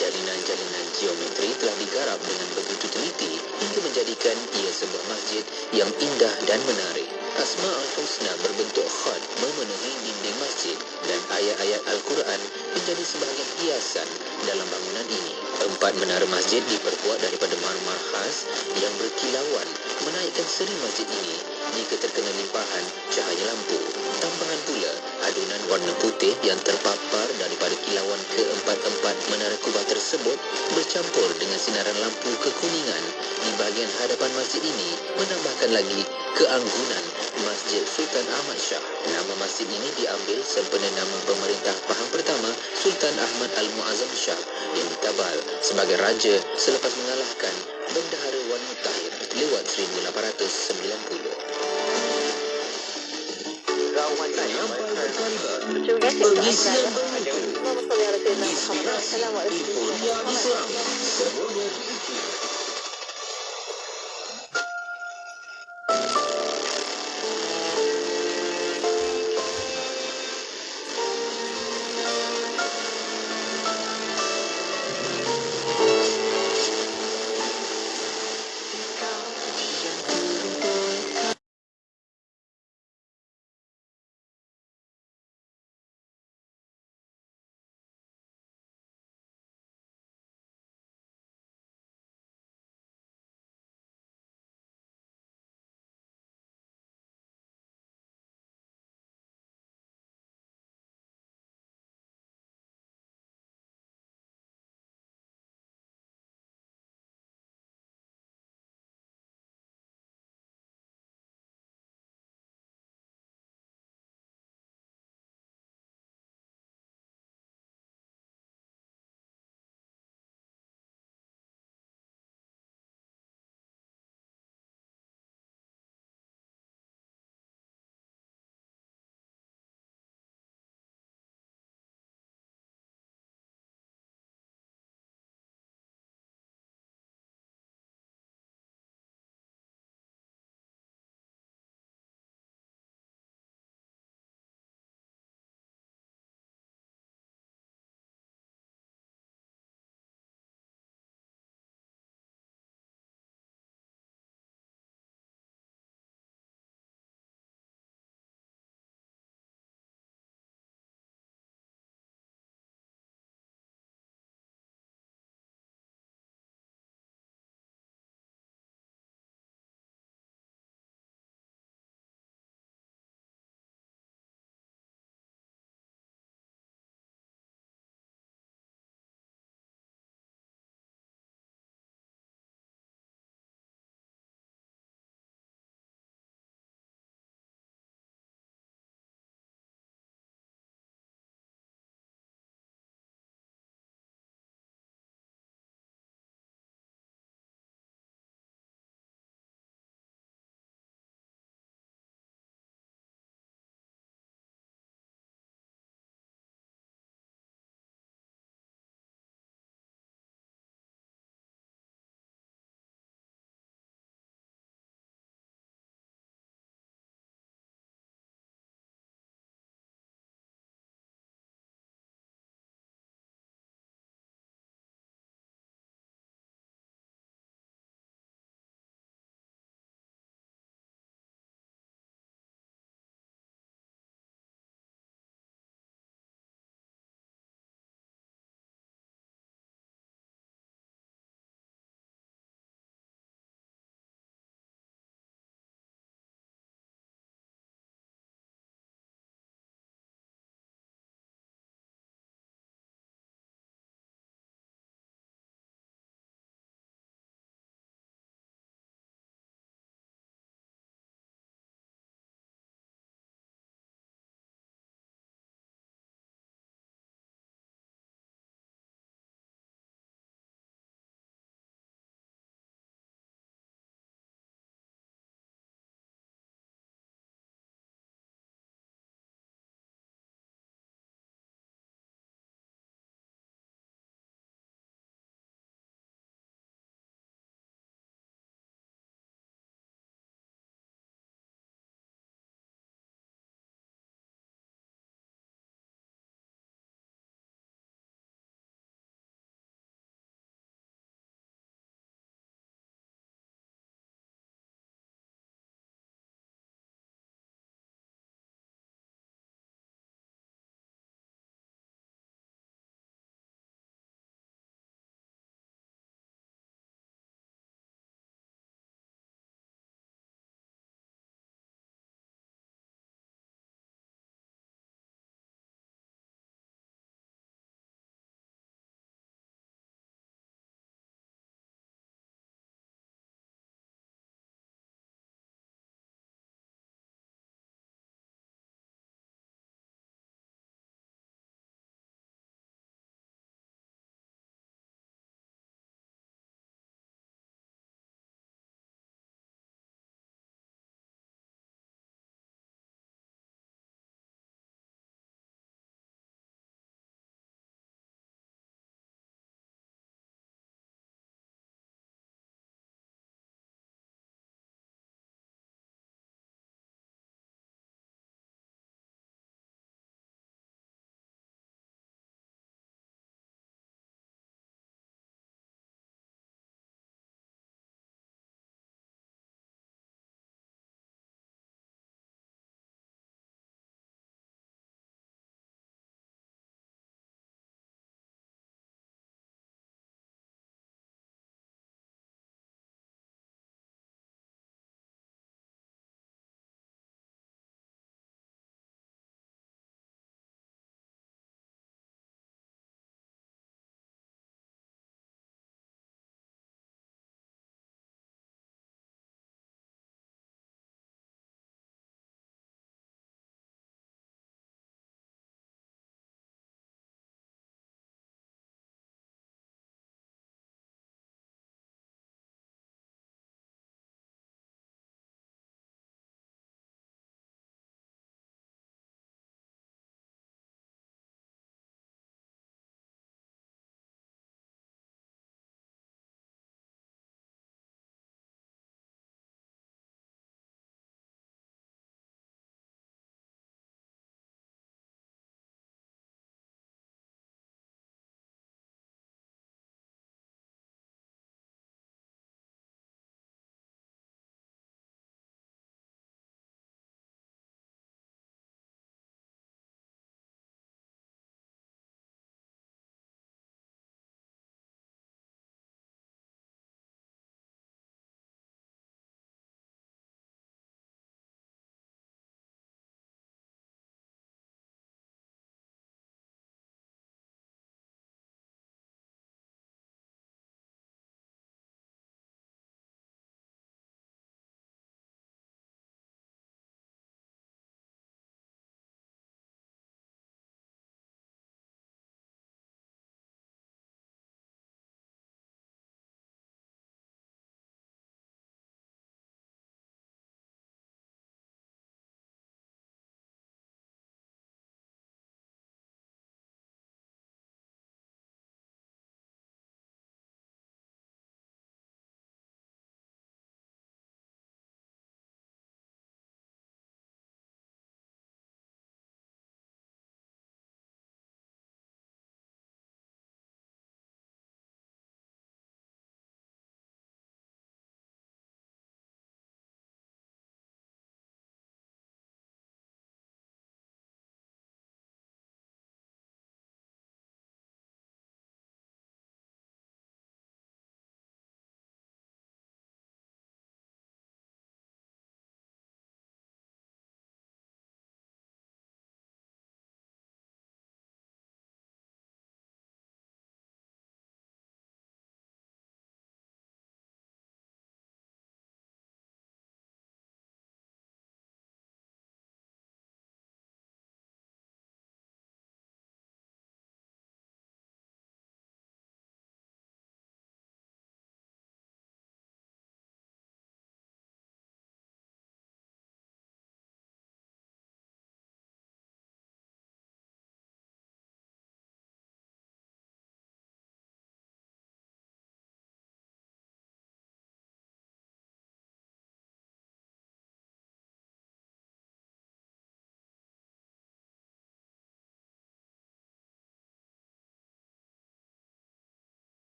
Jalinan-jalinan geometri telah digarap dengan begitu teliti hingga menjadikan ia sebuah masjid yang indah dan menarik. Asma'ul Husna berbentuk khad memenuhi dinding masjid dan ayat-ayat Al-Quran menjadi sebahagian hiasan dalam bangunan ini. 4 menara masjid diperbuat daripada marmar khas yang berkilauan menaikkan seri masjid ini jika terkena limpahan cahaya lampu. Tambahan pula adunan warna putih yang terpapar daripada kilauan ke-4 menara kubah tersebut bercampur dengan sinaran lampu kekuningan di bahagian hadapan masjid ini menambahkan lagi keanggunan Masjid Sultan Ahmad Shah. Nama masjid ini diambil sempena nama pemerintah Pahang pertama Sultan Ahmad Al-Muazzam Shah yang ditabal sebagai raja selepas mengalahkan Bendahara Wan Mutahir lewat 1890. Pengisian berikut. Inspirasi Euforia Islam. Semuanya diikuti.